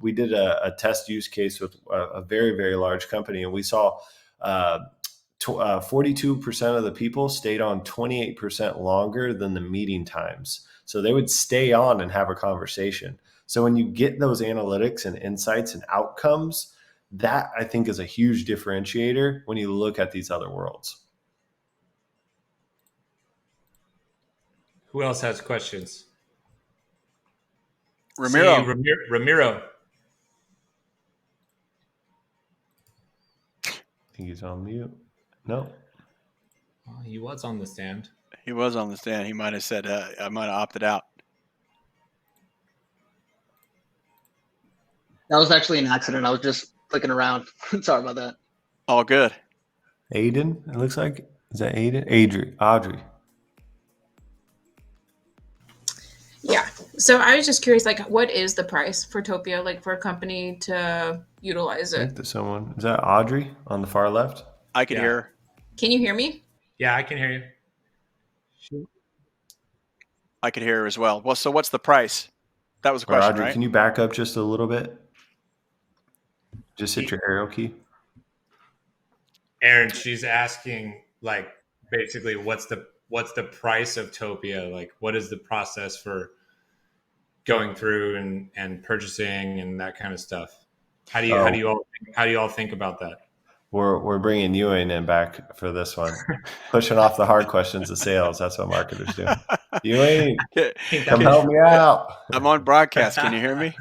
We did a test use case with a very, very large company, and we saw 42% of the people stayed on 28% longer than the meeting times. So they would stay on and have a conversation. So when you get those analytics and insights and outcomes, that I think is a huge differentiator when you look at these other worlds. Who else has questions? Ramiro. Ramiro. I think he's on mute. No. Oh, he was on the stand. He was on the stand. He might have said, I might have opted out. That was actually an accident. I was just clicking around. Sorry about that. All good. Aiden, it looks like. Is that Aiden? Audrey. Yeah. So I was just curious, like, what is the price for Topia, like, for a company to utilize I it? think there's someone. Is that Audrey on the far left? I could hear her. Can you hear me? Yeah, I can hear you. I could hear her as well. Well, so what's the price? That was the Or question, Audrey, right? can you back up just a little bit? Just hit your arrow key. Aaron, she's asking, like, basically what's the price of Topia? Like, what is the process for going through and purchasing and that kind of stuff? How do you all think about that? We're bringing Ewing in back for this one, pushing off the hard questions of sales. That's what marketers do. Ewing, come help me out. I'm on broadcast. Can you hear me?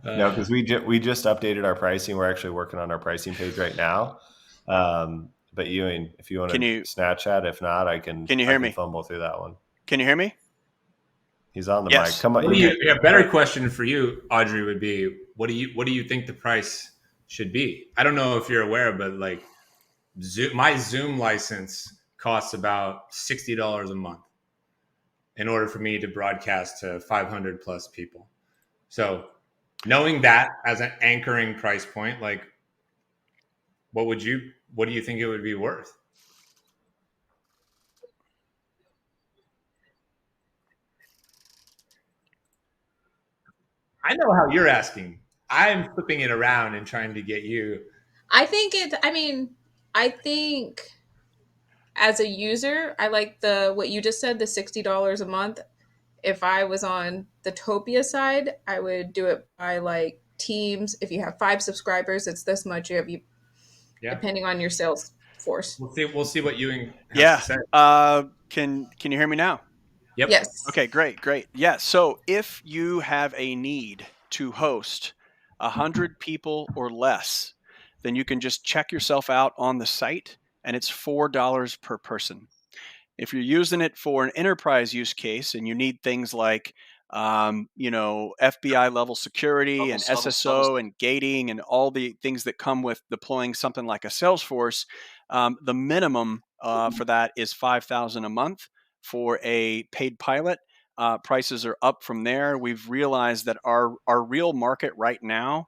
No, because we just updated our pricing. We're actually working on our pricing page right now. But Ewing, if you want to snatch that, if not, I can. Can you hear me? Fumble through that one. Can you hear me? He's on the mic. Come on. A better question for you, Audrey, would be what do you think the price should be? I don't know if you're aware, but like my Zoom license costs about $60 a month in order for me to broadcast to 500 plus people. So knowing that as an anchoring price point, like what do you think it would be worth? I know how you're asking. I'm flipping it around and trying to get you. I think as a user, I like what you just said, the $60 a month. If I was on the Topia side, I would do it by like teams. If you have 5 subscribers, it's this much. Depending on your sales force. We'll see what Ewing has to say. Can you hear me now? Yep. Yes. Okay, great. Yeah. So if you have a need to host 100 people or less, then you can just check yourself out on the site, and it's $4 per person. If you're using it for an enterprise use case and you need things like, FBI level security and SSO and gating and all the things that come with deploying something like a Salesforce, the minimum for that is $5,000 a month for a paid pilot. Prices are up from there. We've realized that our real market right now,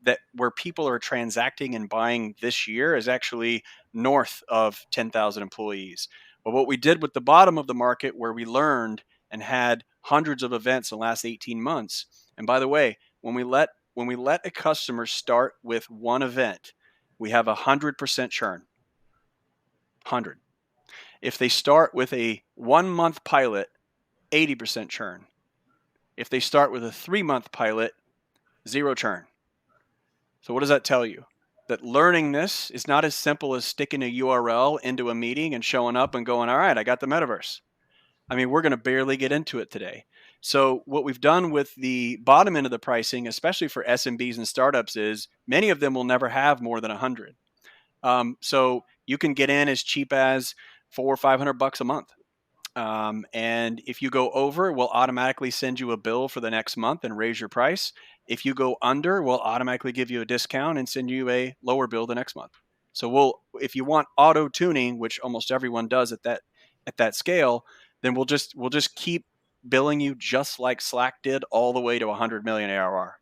that where people are transacting and buying this year, is actually north of 10,000 employees. But what we did with the bottom of the market, where we learned and had hundreds of events in the last 18 months. And by the way, when we let a customer start with one event, we have 100% churn. 100. If they start with a 1-month pilot, 80% churn. If they start with a 3-month pilot, 0 churn. So what does that tell you? That learning this is not as simple as sticking a URL into a meeting and showing up and going, all right, I got the metaverse. I mean, we're going to barely get into it today. So what we've done with the bottom end of the pricing, especially for SMBs and startups, is many of them will never have more than 100. So you can get in as cheap as $400 or $500 a month. And if you go over, we'll automatically send you a bill for the next month and raise your price. If you go under, we'll automatically give you a discount and send you a lower bill the next month. So if you want auto tuning, which almost everyone does at that scale, then we'll just keep billing you just like Slack did all the way to 100 million ARR.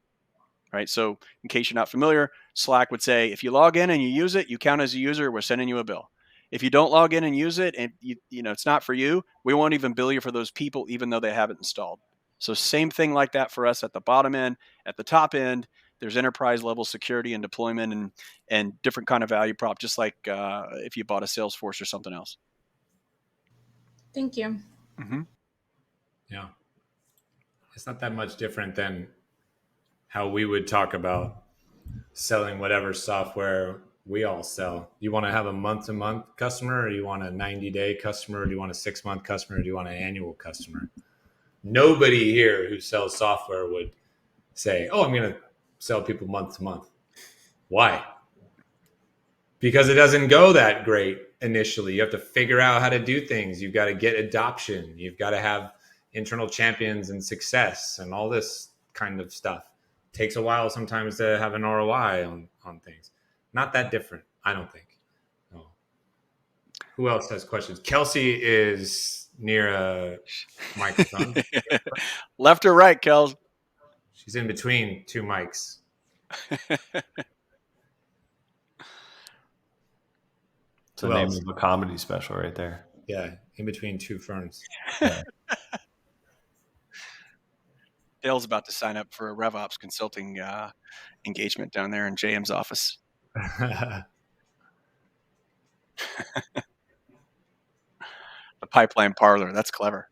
Right. So in case you're not familiar, Slack would say, if you log in and you use it, you count as a user, we're sending you a bill. If you don't log in and use it, and it's not for you, we won't even bill you for those people, even though they have it installed. So same thing like that for us at the bottom end. At the top end, there's enterprise level security and deployment and different kind of value prop, just like if you bought a Salesforce or something else. Thank you. Mm-hmm. Yeah. It's not that much different than how we would talk about selling whatever software we all sell. You want to have a month-to-month customer, or you want a 90-day customer, or do you want a 6-month customer, or do you want an annual customer? Nobody here who sells software would say, oh, I'm going to sell people month to month. Why? Because it doesn't go that great initially. You have to figure out how to do things. You've got to get adoption. You've got to have internal champions and success and all this kind of stuff. It takes a while sometimes to have an ROI on things. Not that different, I don't think. No. Who else has questions? Kelsey is near a microphone. Left or right, Kels? She's in between two mics. It's the name of a comedy special right there. Yeah, in between two ferns. Dale's about to sign up for a RevOps consulting engagement down there in JM's office. The pipeline parlor. That's clever.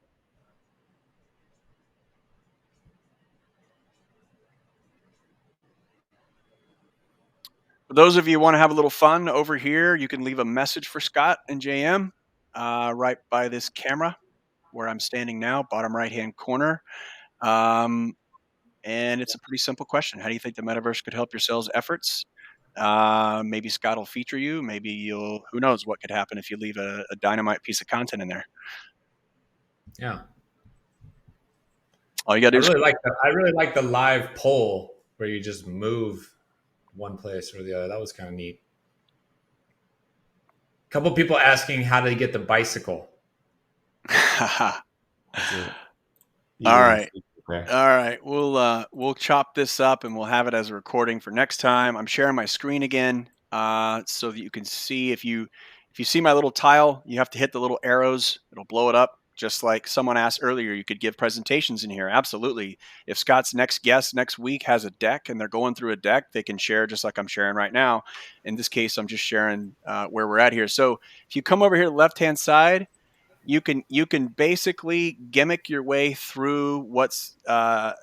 For those of you who want to have a little fun over here, you can leave a message for Scott and JM right by this camera where I'm standing now, bottom right-hand corner. And it's a pretty simple question. How do you think the metaverse could help your sales efforts? Maybe Scott will feature you. Maybe who knows what could happen if you leave a dynamite piece of content in there. Yeah. All you got to do I really like the live poll where you just move one place or the other. That was kind of neat. A couple people asking how to get the bicycle. All right. All right. We'll chop this up and we'll have it as a recording for next time. I'm sharing my screen again so that you can see. If you see my little tile, you have to hit the little arrows. It'll blow it up. Just like someone asked earlier, you could give presentations in here. Absolutely. If Scott's next guest next week has a deck and they're going through a deck, they can share just like I'm sharing right now. In this case, I'm just sharing where we're at here. So if you come over here to the left-hand side, you can basically gimmick your way through what's a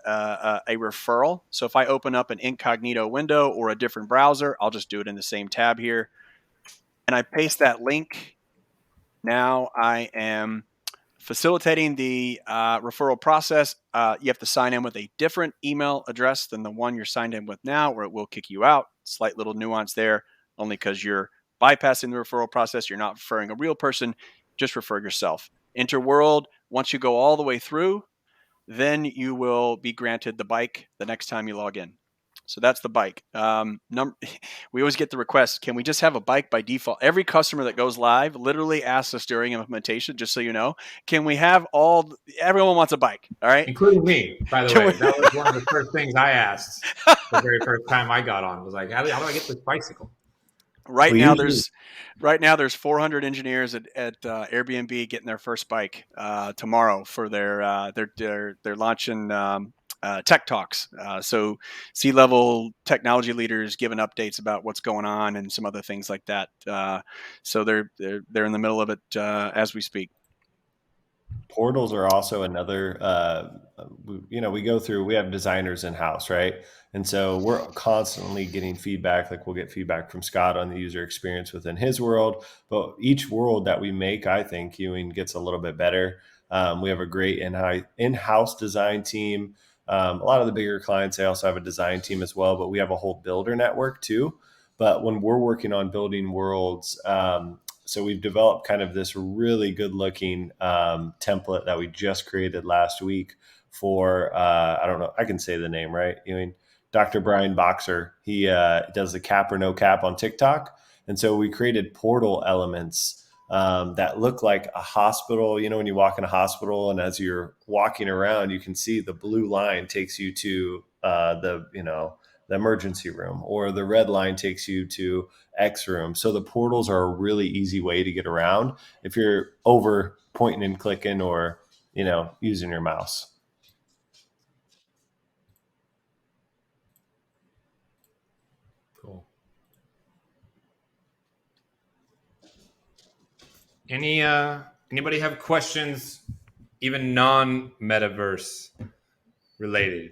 referral. So if I open up an incognito window or a different browser, I'll just do it in the same tab here. And I paste that link. Now I am facilitating the referral process. You have to sign in with a different email address than the one you're signed in with now, or it will kick you out. Slight little nuance there, only because you're bypassing the referral process. You're not referring a real person. Just refer yourself. Interworld, once you go all the way through, then you will be granted the bike the next time you log in. So that's the bike. We always get the request, can we just have a bike by default? Every customer that goes live literally asks us during implementation, just so you know, can we have everyone wants a bike, all right? Including me, by the way. That was one of the first things I asked the very first time I got on. Was like, how do I get this bicycle? Right now, there's 400 engineers at Airbnb getting their first bike tomorrow for they're launching tech talks. So C-level technology leaders giving updates about what's going on and some other things like that. So they're in the middle of it as we speak. Portals are also another, we go through, we have designers in house, right? And so we're constantly getting feedback. Like we'll get feedback from Scott on the user experience within his world, but each world that we make, I think Ewing gets a little bit better. We have a great in-house design team. A lot of the bigger clients, they also have a design team as well, but we have a whole builder network too. But when we're working on building worlds, so we've developed kind of this really good looking template that we just created last week for, I don't know, I can say the name, right? Dr. Brian Boxer, he does the cap or no cap on TikTok. And so we created portal elements that look like a hospital. When you walk in a hospital and as you're walking around, you can see the blue line takes you to the emergency room, or the red line takes you to X room. So the portals are a really easy way to get around if you're over pointing and clicking or, using your mouse. Cool. Anybody have questions, even non-metaverse related?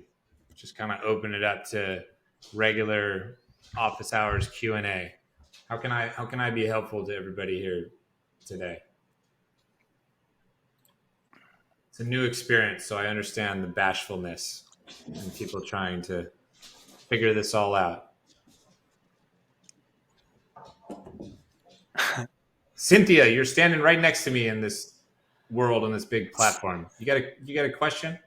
Just kind of open it up to regular office hours Q&A. How can I be helpful to everybody here today? It's a new experience, so I understand the bashfulness and people trying to figure this all out. Cynthia, you're standing right next to me in this world on this big platform. You got a question?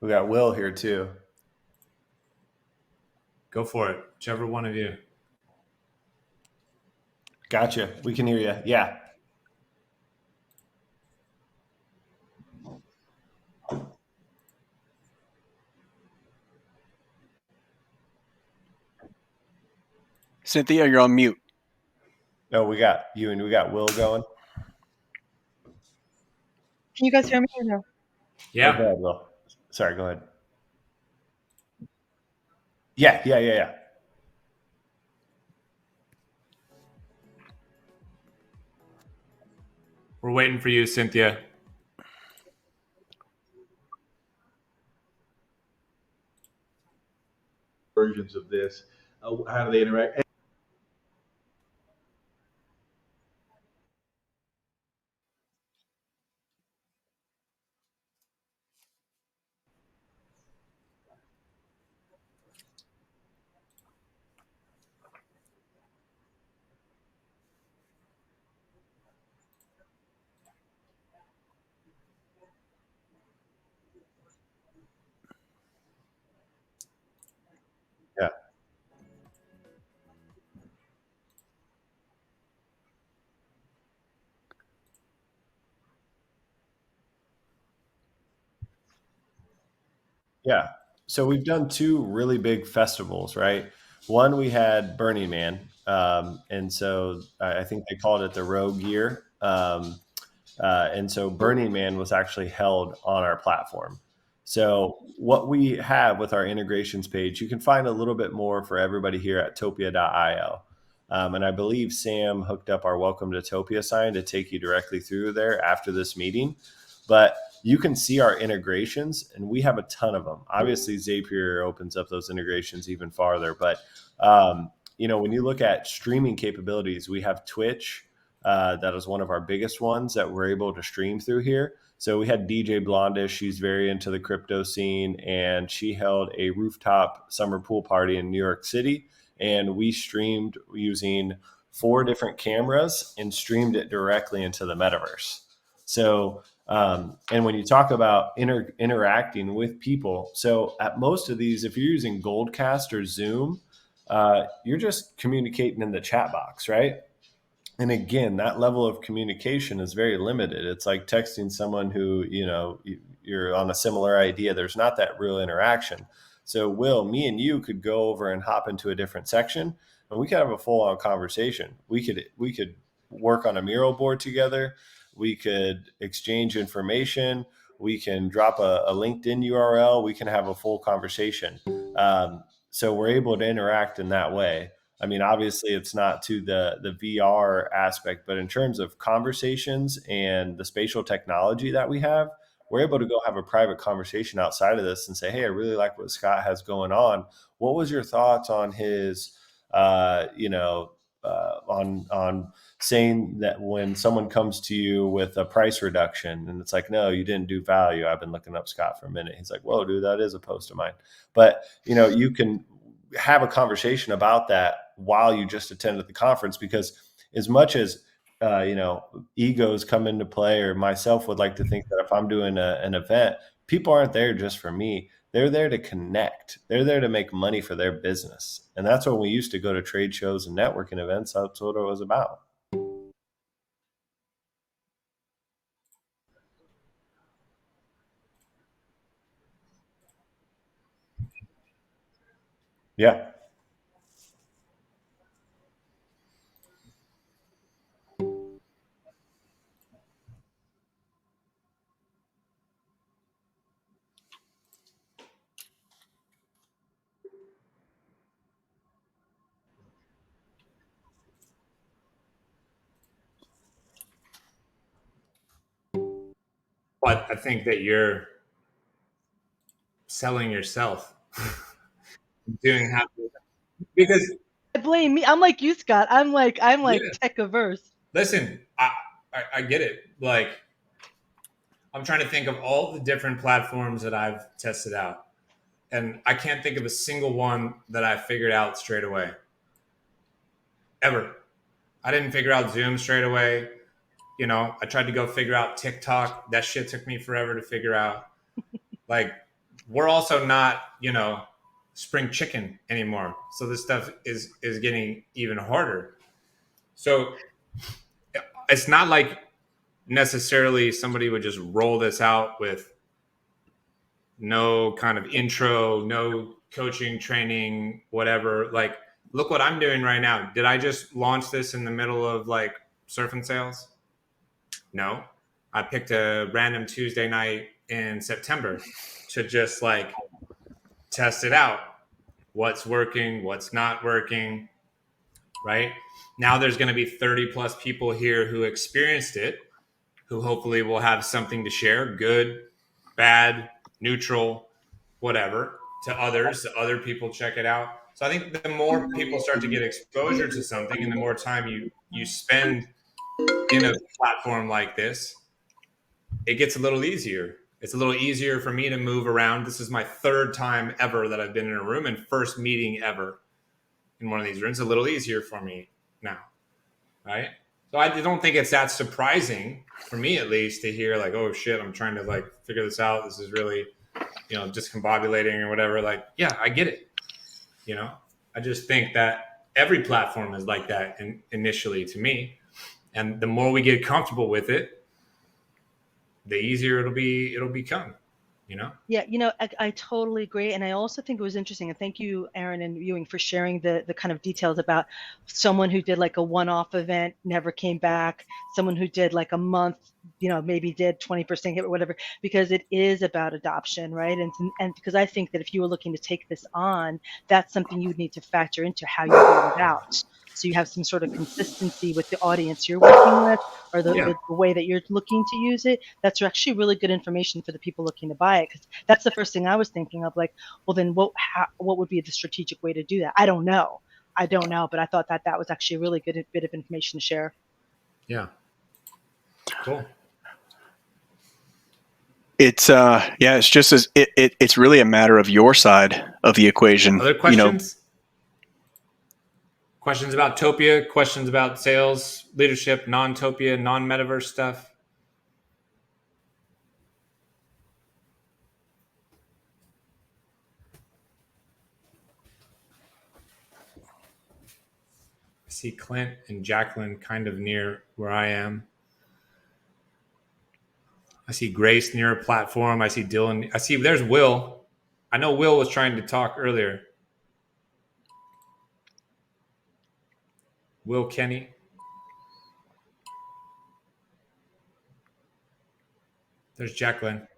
We got Will here too. Go for it. Whichever one of you. Gotcha. We can hear you. Yeah. Cynthia, you're on mute. No, we got you and we got Will going. Can you guys hear me or no? Yeah. Oh, go ahead, Will. Sorry, go ahead. Yeah. We're waiting for you, Cynthia. Versions of this. How do they interact? Yeah. Yeah. So we've done two really big festivals, right? One, we had Burning Man. And so I think they called it the Rogue Year. And so Burning Man was actually held on our platform. So what we have with our integrations page, you can find a little bit more for everybody here at topia.io. And I believe Sam hooked up our Welcome to Topia sign to take you directly through there after this meeting. But you can see our integrations, and we have a ton of them. Obviously, Zapier opens up those integrations even farther. But, when you look at streaming capabilities, we have Twitch. That is one of our biggest ones that we're able to stream through here. So we had DJ Blondish. She's very into the crypto scene, and she held a rooftop summer pool party in New York City. And we streamed using 4 different cameras and streamed it directly into the metaverse. So, and when you talk about interacting with people, so at most of these, if you're using Goldcast or Zoom, you're just communicating in the chat box, right? And again, that level of communication is very limited. It's like texting someone who, you're on a similar idea. There's not that real interaction. So Will, me and you could go over and hop into a different section and we could have a full on conversation. We could work on a mural board together. We could exchange information. We can drop a LinkedIn URL. We can have a full conversation. So we're able to interact in that way. I mean, obviously it's not to the VR aspect, but in terms of conversations and the spatial technology that we have, we're able to go have a private conversation outside of this and say, hey, I really like what Scott has going on. What was your thoughts on his, on saying that when someone comes to you with a price reduction and it's like, no, you didn't do value. I've been looking up Scott for a minute. He's like, whoa, dude, that is a post of mine. But, you can have a conversation about that while you just attended the conference, because as much as egos come into play, or myself would like to think that if I'm doing an event, people aren't there just for me. They're there to connect. They're there to make money for their business. And that's when we used to go to trade shows and networking events. That's what it was about. Yeah. But I think that you're selling yourself, doing half because Blame me. I'm like you, Scott. I'm like yeah. tech averse. Listen, I get it. Like I'm trying to think of all the different platforms that I've tested out, and I can't think of a single one that I figured out straight away. Ever. I didn't figure out Zoom straight away. You know, I tried to go figure out TikTok. That shit took me forever to figure out. Like, we're also not, spring chicken anymore. So this stuff is getting even harder. So it's not like necessarily somebody would just roll this out with no kind of intro, no coaching, training, whatever. Like, look what I'm doing right now. Did I just launch this in the middle of like surf and sales? No. I picked a random Tuesday night in September to just like test it out. What's working, what's not working, right? Now there's going to be 30 plus people here who experienced it, who hopefully will have something to share, good, bad, neutral, whatever, to others, so other people check it out. So I think the more people start to get exposure to something and the more time you spend in a platform like this, it gets a little easier. It's a little easier for me to move around. This is my third time ever that I've been in a room and first meeting ever in one of these rooms. A little easier for me now, right? So I don't think it's that surprising for me, at least, to hear like, oh shit, I'm trying to like figure this out. This is really, discombobulating or whatever. Like, yeah, I get it. I just think that every platform is like that initially to me. And the more we get comfortable with it, the easier it'll become, Yeah, I totally agree. And I also think it was interesting. And thank you, Aaron and Ewing, for sharing the kind of details about someone who did like a one-off event, never came back, someone who did like a month, maybe did 20% hit or whatever, because it is about adoption, right? And because I think that if you were looking to take this on, that's something you would need to factor into how you roll it out. So you have some sort of consistency with the audience you're working with, or Yeah. the way that you're looking to use it. That's actually really good information for the people looking to buy it, because that's the first thing I was thinking of. Like, well, then what would be the strategic way to do that? I don't know, but I thought that was actually a really good bit of information to share. Yeah. Cool. It's it's just as it's really a matter of your side of the equation. Other questions? Questions about Topia, questions about sales, leadership, non-Topia, non-metaverse stuff? I see Clint and Jacqueline kind of near where I am. I see Grace near a platform. I see Dylan. I see there's Will. I know Will was trying to talk earlier. Will Kenny. There's Jacqueline.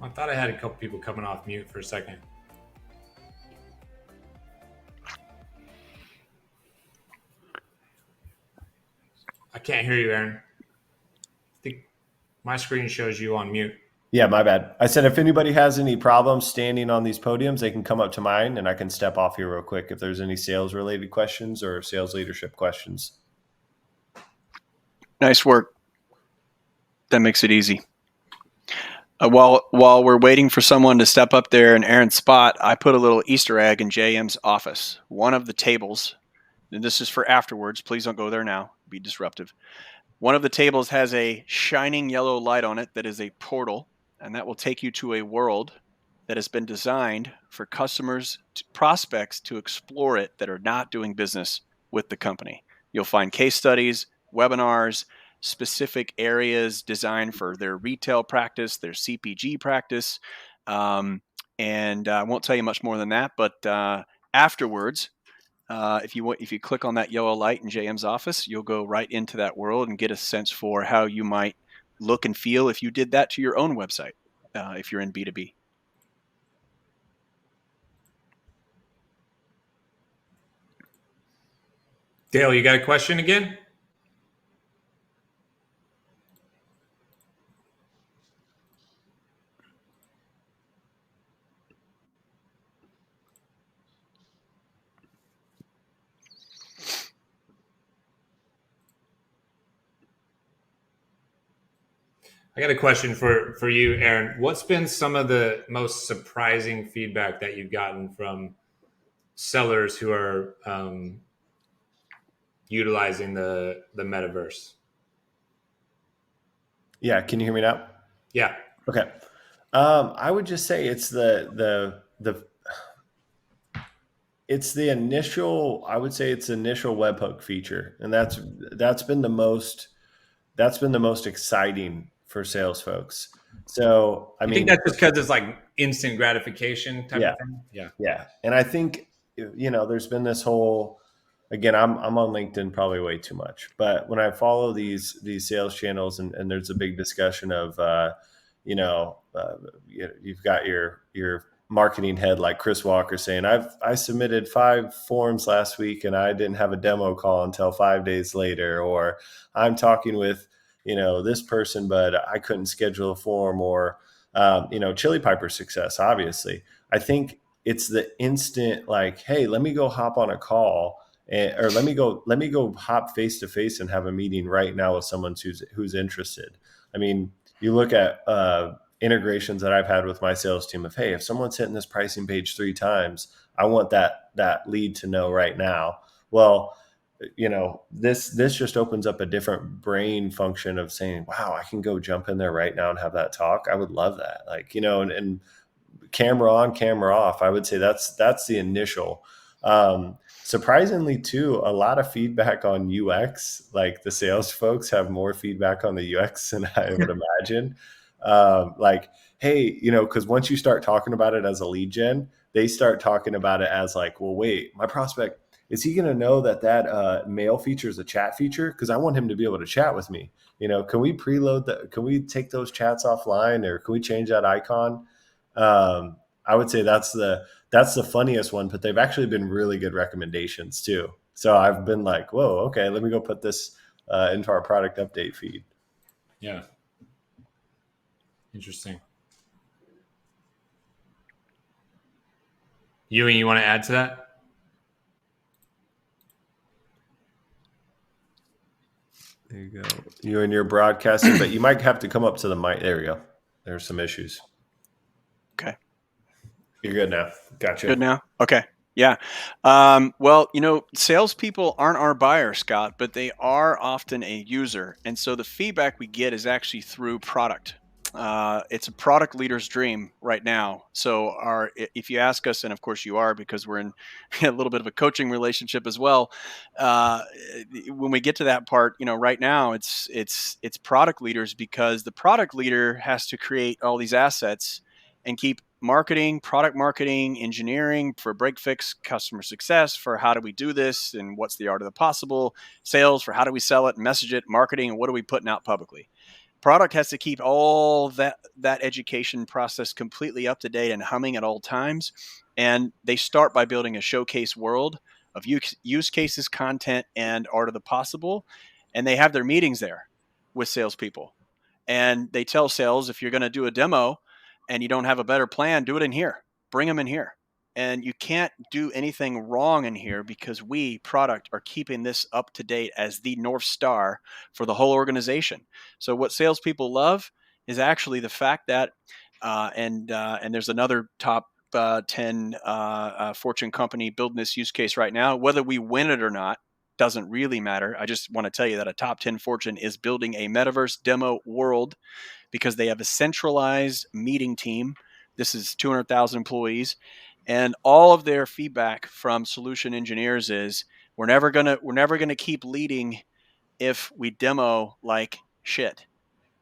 I thought I had a couple people coming off mute for a second. I can't hear you, Aaron. I think my screen shows you on mute. Yeah, my bad. I said if anybody has any problems standing on these podiums, they can come up to mine and I can step off here real quick if there's any sales related questions or sales leadership questions. Nice work. That makes it easy. While we're waiting for someone to step up there in Aaron's spot, I put a little Easter egg in JM's office. One of the tables, and this is for afterwards. Please don't go there now. Be disruptive. One of the tables has a shining yellow light on it that is a portal, and that will take you to a world that has been designed for customers, prospects to explore it that are not doing business with the company. You'll find case studies, webinars, specific areas designed for their retail practice, their CPG practice. And I won't tell you much more than that, but afterwards, if you click on that yellow light in JM's office, you'll go right into that world and get a sense for how you might look and feel if you did that to your own website, if you're in B2B. Dale, you got a question again? I got a question for you, Aaron. What's been some of the most surprising feedback that you've gotten from sellers who are utilizing the metaverse? Yeah, can you hear me now? Yeah. Okay. I would just say it's the it's the initial, I would say it's the initial webhook feature, and that's been the most exciting for sales folks. So I I think mean, that's just because it's like instant gratification type yeah, of thing. Yeah. yeah, and I think there's been this whole, again, I'm on LinkedIn probably way too much, but when I follow these sales channels, and there's a big discussion of you've got your marketing head like Chris Walker saying, I submitted 5 forms last week and I didn't have a demo call until 5 days later, or I'm talking with this person but I couldn't schedule a form, or Chili Piper success. Obviously, I think it's the instant, like, hey, let me go hop on a call, or let me go hop face to face and have a meeting right now with someone who's interested. I mean, you look at integrations that I've had with my sales team of, hey, if someone's hitting this pricing page 3 times, I want that lead to know right now. Well, this just opens up a different brain function of saying, wow, I can go jump in there right now and have that talk. I would love that. Like, and camera on, camera off. I would say that's the initial. Surprisingly too, a lot of feedback on UX. Like, the sales folks have more feedback on the UX than I would imagine. Like, hey, because once you start talking about it as a lead gen, they start talking about it as like, well, wait, my prospect, is he going to know that mail feature is a chat feature? Because I want him to be able to chat with me. Can we preload that? Can we take those chats offline, or can we change that icon? I would say that's the funniest one, but they've actually been really good recommendations too. So I've been like, whoa, okay, let me go put this into our product update feed. Yeah. Interesting. Ewing, you want to add to that? There you go. You and your broadcasting, but you might have to come up to the mic. There we go. There's some issues. Okay. You're good now. Gotcha. Good now? Okay. Yeah. Well, salespeople aren't our buyer, Scott, but they are often a user. And so the feedback we get is actually through product. It's a product leader's dream right now. So if you ask us, and of course you are, because we're in a little bit of a coaching relationship as well. When we get to that part, right now it's product leaders, because the product leader has to create all these assets and keep marketing, product marketing, engineering for break fix, customer success for how do we do this and what's the art of the possible, sales for how do we sell it, message it, marketing, and what are we putting out publicly. Product has to keep all that education process completely up to date and humming at all times. And they start by building a showcase world of use cases, content, and art of the possible. And they have their meetings there with salespeople. And they tell sales, if you're going to do a demo and you don't have a better plan, do it in here. Bring them in here. And you can't do anything wrong in here, because we, product, are keeping this up to date as the North Star for the whole organization. So what salespeople love is actually the fact that, and there's another top 10 Fortune company building this use case right now. Whether we win it or not doesn't really matter. I just want to tell you that a top 10 Fortune is building a metaverse demo world because they have a centralized meeting team. This is 200,000 employees, and all of their feedback from solution engineers is we're never gonna keep leading if we demo like shit.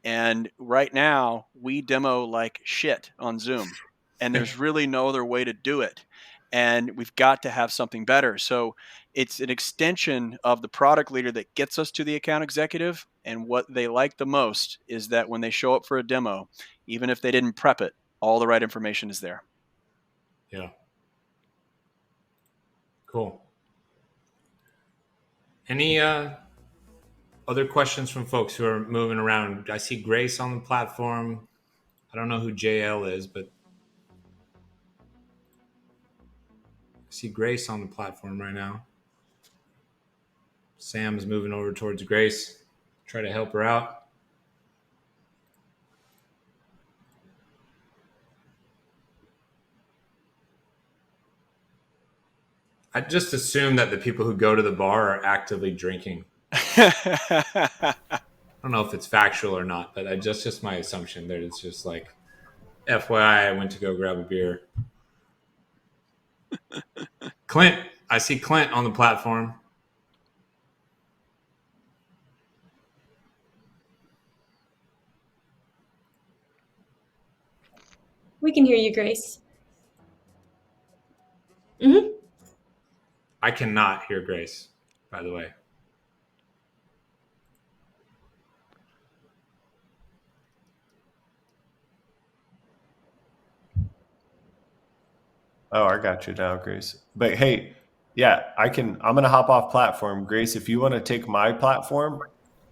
And right now, we demo like shit on Zoom, and there's really no other way to do it. And we've got to have something better. So it's an extension of the product leader that gets us to the account executive. And what they like the most is that when they show up for a demo, even if they didn't prep it, all the right information is there. Yeah. Cool. Any other questions from folks who are moving around? I see Grace on the platform. I don't know who JL is, but I see Grace on the platform right now. Sam's moving over towards Grace. Try to help her out. I just assume that the people who go to the bar are actively drinking. I don't know if it's factual or not, but that's just my assumption that it's just like, FYI, I went to go grab a beer. Clint, I see Clint on the platform. We can hear you, Grace. Mm-hmm. I cannot hear Grace, by the way. Oh, I got you now, Grace. But hey, yeah, I'm going to hop off platform. Grace, if you want to take my platform,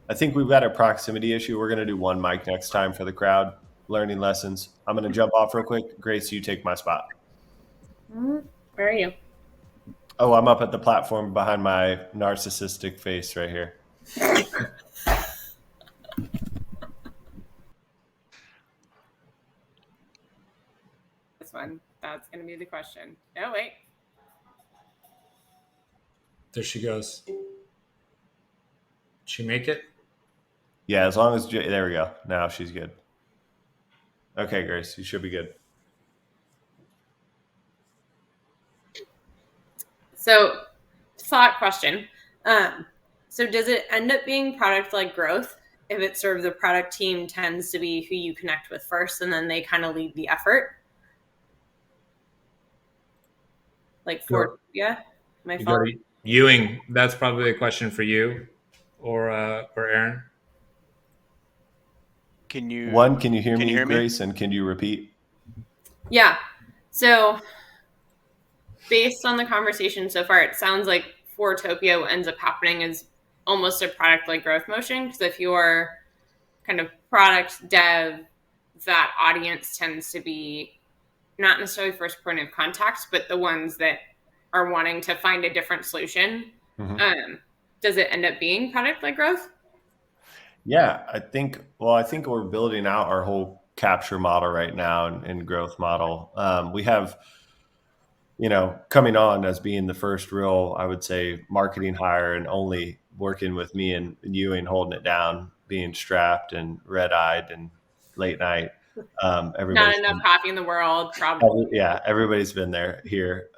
I think we've got a proximity issue. We're going to do one mic next time for the crowd, learning lessons. I'm going to jump off real quick. Grace, you take my spot. Where are you? Oh, I'm up at the platform behind my narcissistic face right here. This one. That's going to be the question. Oh, wait. There she goes. Did she make it? Yeah, as long as there we go. Now she's good. Okay, Grace, you should be good. So, thought question. So does it end up being product-led growth if it's sort of the product team tends to be who you connect with first and then they kind of lead the effort? Like for, yeah, my fault. Ewing, that's probably a question for you or Aaron. Can you hear me, Grace? And can you repeat? Yeah. So based on the conversation so far, it sounds like for Topia what ends up happening is almost a product-led growth motion. Because if you're kind of product dev, that audience tends to be not necessarily first point of contact, but the ones that are wanting to find a different solution. Mm-hmm. Does it end up being product-led growth? Yeah, I think we're building out our whole capture model right now and growth model. We have, coming on as being the first real, I would say, marketing hire and only working with me and Ewing holding it down, being strapped and red-eyed and late night. Not enough coffee in the world, probably. Yeah, everybody's been here,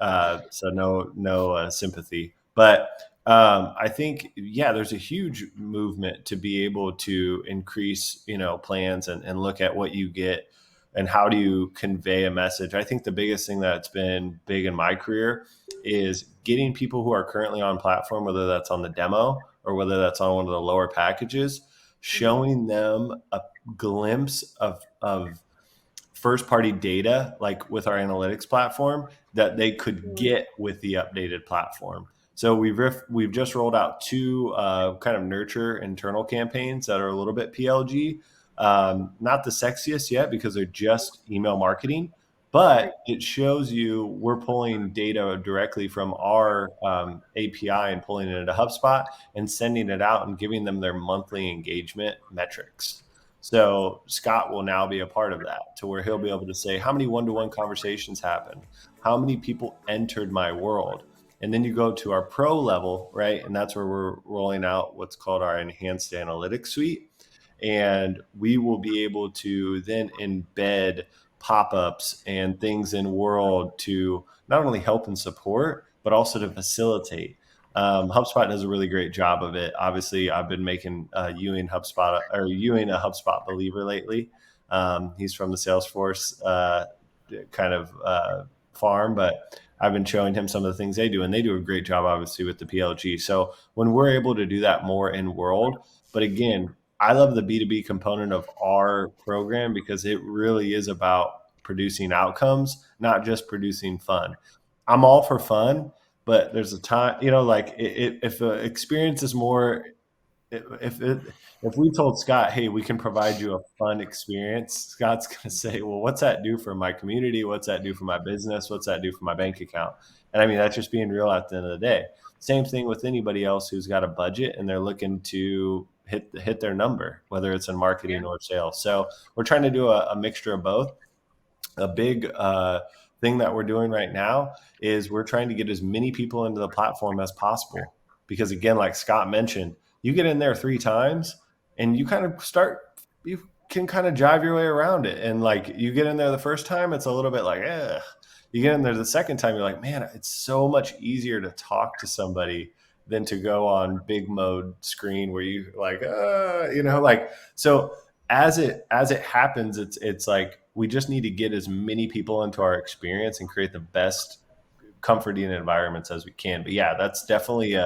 so no sympathy. But I think, there's a huge movement to be able to increase, plans and look at what you get and how do you convey a message. I think the biggest thing that's been big in my career is getting people who are currently on platform, whether that's on the demo or whether that's on one of the lower packages, showing them a glimpse of first party data, like with our analytics platform, that they could get with the updated platform. So we've just rolled out two kind of nurture internal campaigns that are a little bit PLG, not the sexiest yet because they're just email marketing, but it shows you we're pulling data directly from our API and pulling it into HubSpot and sending it out and giving them their monthly engagement metrics. So Scott will now be a part of that, to where he'll be able to say, how many one-to-one conversations happened? How many people entered my world? And then you go to our pro level, right? And that's where we're rolling out what's called our enhanced analytics suite. And we will be able to then embed pop-ups and things in world to not only help and support, but also to facilitate. HubSpot does a really great job of it. Obviously, I've been making Ewing a HubSpot believer lately. He's from the Salesforce kind of farm, but I've been showing him some of the things they do, and they do a great job, obviously, with the PLG. So when we're able to do that more in world, but again, I love the B2B component of our program because it really is about producing outcomes, not just producing fun. I'm all for fun, but there's a time, like if the experience is more, if we told Scott, hey, we can provide you a fun experience, Scott's going to say, well, what's that do for my community? What's that do for my business? What's that do for my bank account? And I mean, that's just being real at the end of the day. Same thing with anybody else who's got a budget and they're looking to hit their number, whether it's in marketing or sales. So we're trying to do a mixture of both. A big thing that we're doing right now is we're trying to get as many people into the platform as possible. Because again, like Scott mentioned, you get in there 3 times and you can kind of jive your way around it. And like you get in there the first time, it's a little bit like, you get in there the second time, you're like, man, it's so much easier to talk to somebody than to go on big mode screen where you like, so as it happens, it's like, we just need to get as many people into our experience and create the best comforting environments as we can. But yeah, that's definitely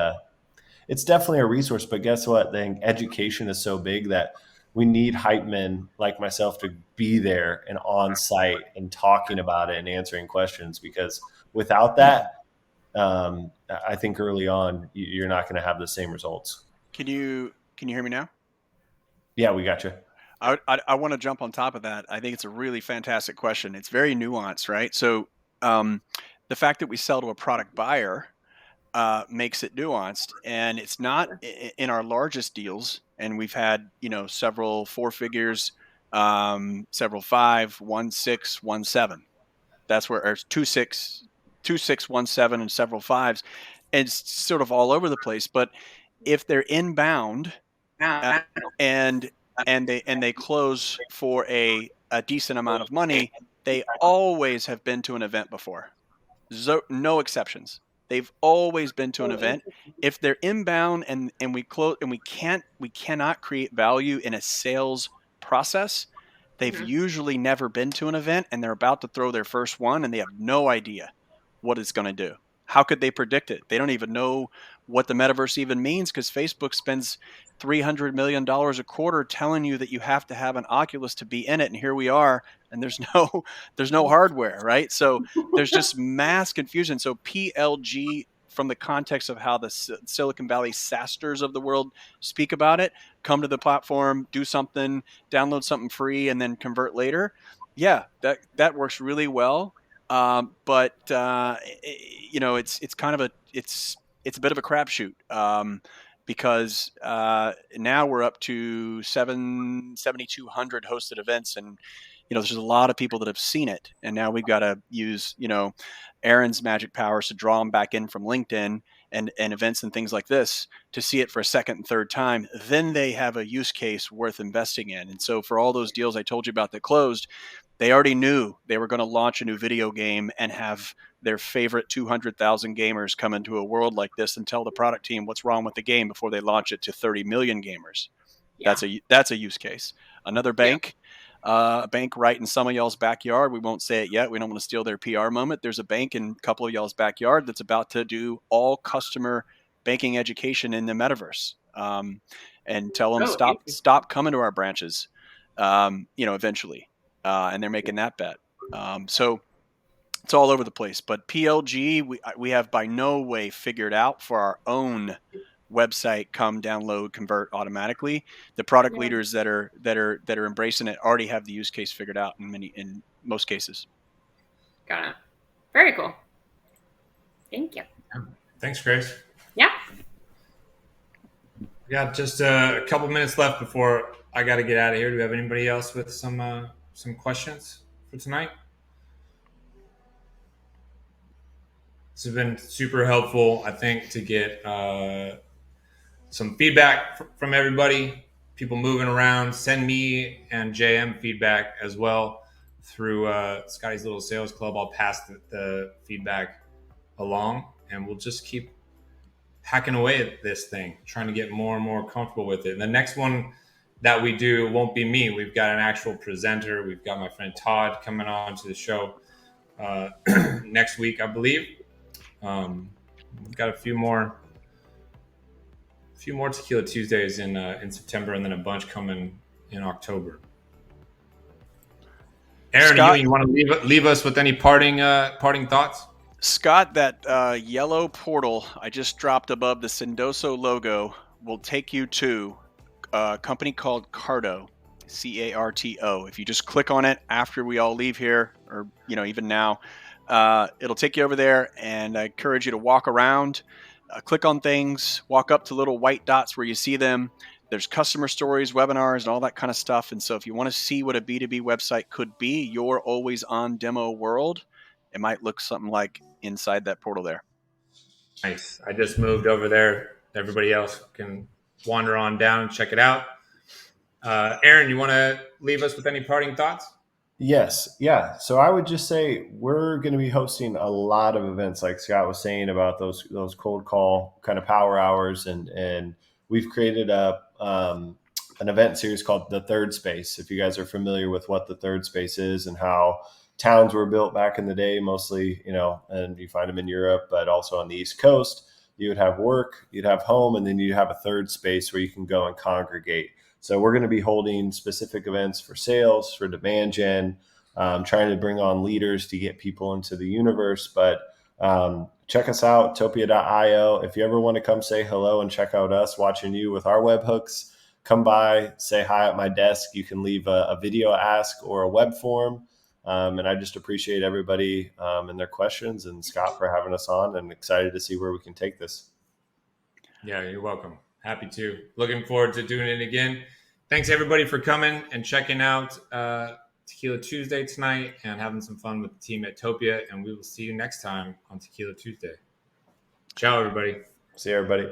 it's definitely a resource. But guess what? The education is so big that we need hype men like myself to be there and on site and talking about it and answering questions, because without that, I think early on you're not going to have the same results. Can you hear me now? Yeah, we got you. I want to jump on top of that. I think it's a really fantastic question. It's very nuanced, right? So the fact that we sell to a product buyer makes it nuanced, and it's not in our largest deals. And we've had several 4 figures, several 5, 1 6, 1 7. That's where or 2 6, 2 6, 1 7, and several 5s. And it's sort of all over the place. But if they're inbound and they close for a decent amount of money, they always have been to an event before. No exceptions. They've always been to an event. If they're inbound and we close and we cannot create value in a sales process, they've usually never been to an event and they're about to throw their first one and they have no idea what it's going to do. How could they predict it? They don't even know what the metaverse even means, because Facebook spends $300 million a quarter telling you that you have to have an Oculus to be in it. And here we are, and there's no hardware, right? So there's just mass confusion. So PLG, from the context of how the Silicon Valley SaaSters of the world speak about it, come to the platform, do something, download something free, and then convert later. Yeah, that works really well. But it's kind of it's a bit of a crapshoot, because now we're up to 7,200 hosted events, and there's a lot of people that have seen it, and now we've got to use Aaron's magic powers to draw them back in from LinkedIn and events and things like this to see it for a second and third time. Then they have a use case worth investing in. And so for all those deals I told you about that closed, they already knew they were going to launch a new video game and have their favorite 200,000 gamers come into a world like this and tell the product team what's wrong with the game before they launch it to 30 million gamers. Yeah. That's a use case. Another bank, a bank right in some of y'all's backyard. We won't say it yet. We don't want to steal their PR moment. There's a bank in a couple of y'all's backyard that's about to do all customer banking education in the metaverse, and tell them stop coming to our branches, eventually. And they're making that bet. So it's all over the place. But PLG, we have by no way figured out for our own website. Come download, convert automatically. The product leaders that are embracing it already have the use case figured out in most cases. Got it. Very cool. Thank you. Thanks, Grace. Yeah. We got just a couple minutes left before I got to get out of here. Do we have anybody else with some questions for tonight? This has been super helpful, I think, to get some feedback from everybody, people moving around. Send me and JM feedback as well through Scotty's Little Sales Club. I'll pass the feedback along, and we'll just keep hacking away at this thing, trying to get more and more comfortable with it. And the next one that we do won't be me. We've got an actual presenter. We've got my friend Todd coming on to the show next week, I believe. We've got a few more Tequila Tuesdays in September, and then a bunch coming in October. Aaron, Scott, you want to leave us with any parting thoughts? Scott, that yellow portal I just dropped above the Sendoso logo will take you to a company called Carto, CARTO. If you just click on it after we all leave here, or even now, it'll take you over there, and I encourage you to walk around, click on things, walk up to little white dots where you see them. There's customer stories, webinars, and all that kind of stuff. And so if you want to see what a B2B website could be, your always on demo world, it might look something like inside that portal there. Nice. I just moved over there. Everybody else can wander on down and check it out. Aaron, you want to leave us with any parting thoughts? Yes. Yeah. So I would just say we're going to be hosting a lot of events, like Scott was saying about those cold call kind of power hours, and we've created an event series called The Third Space. If you guys are familiar with what the Third Space is and how towns were built back in the day, mostly, and you find them in Europe, but also on the East Coast, you would have work, you'd have home, and then you have a third space where you can go and congregate. So we're going to be holding specific events for sales, for demand gen, trying to bring on leaders to get people into the universe. But check us out, topia.io. If you ever want to come say hello and check out us watching you with our webhooks, come by, say hi at my desk. You can leave a video ask or a web form. And I just appreciate everybody and their questions, and Scott for having us on, and excited to see where we can take this. Yeah, you're welcome. Happy to. Looking forward to doing it again. Thanks everybody for coming and checking out Tequila Tuesday tonight and having some fun with the team at Topia. And we will see you next time on Tequila Tuesday. Ciao, everybody. See you, everybody.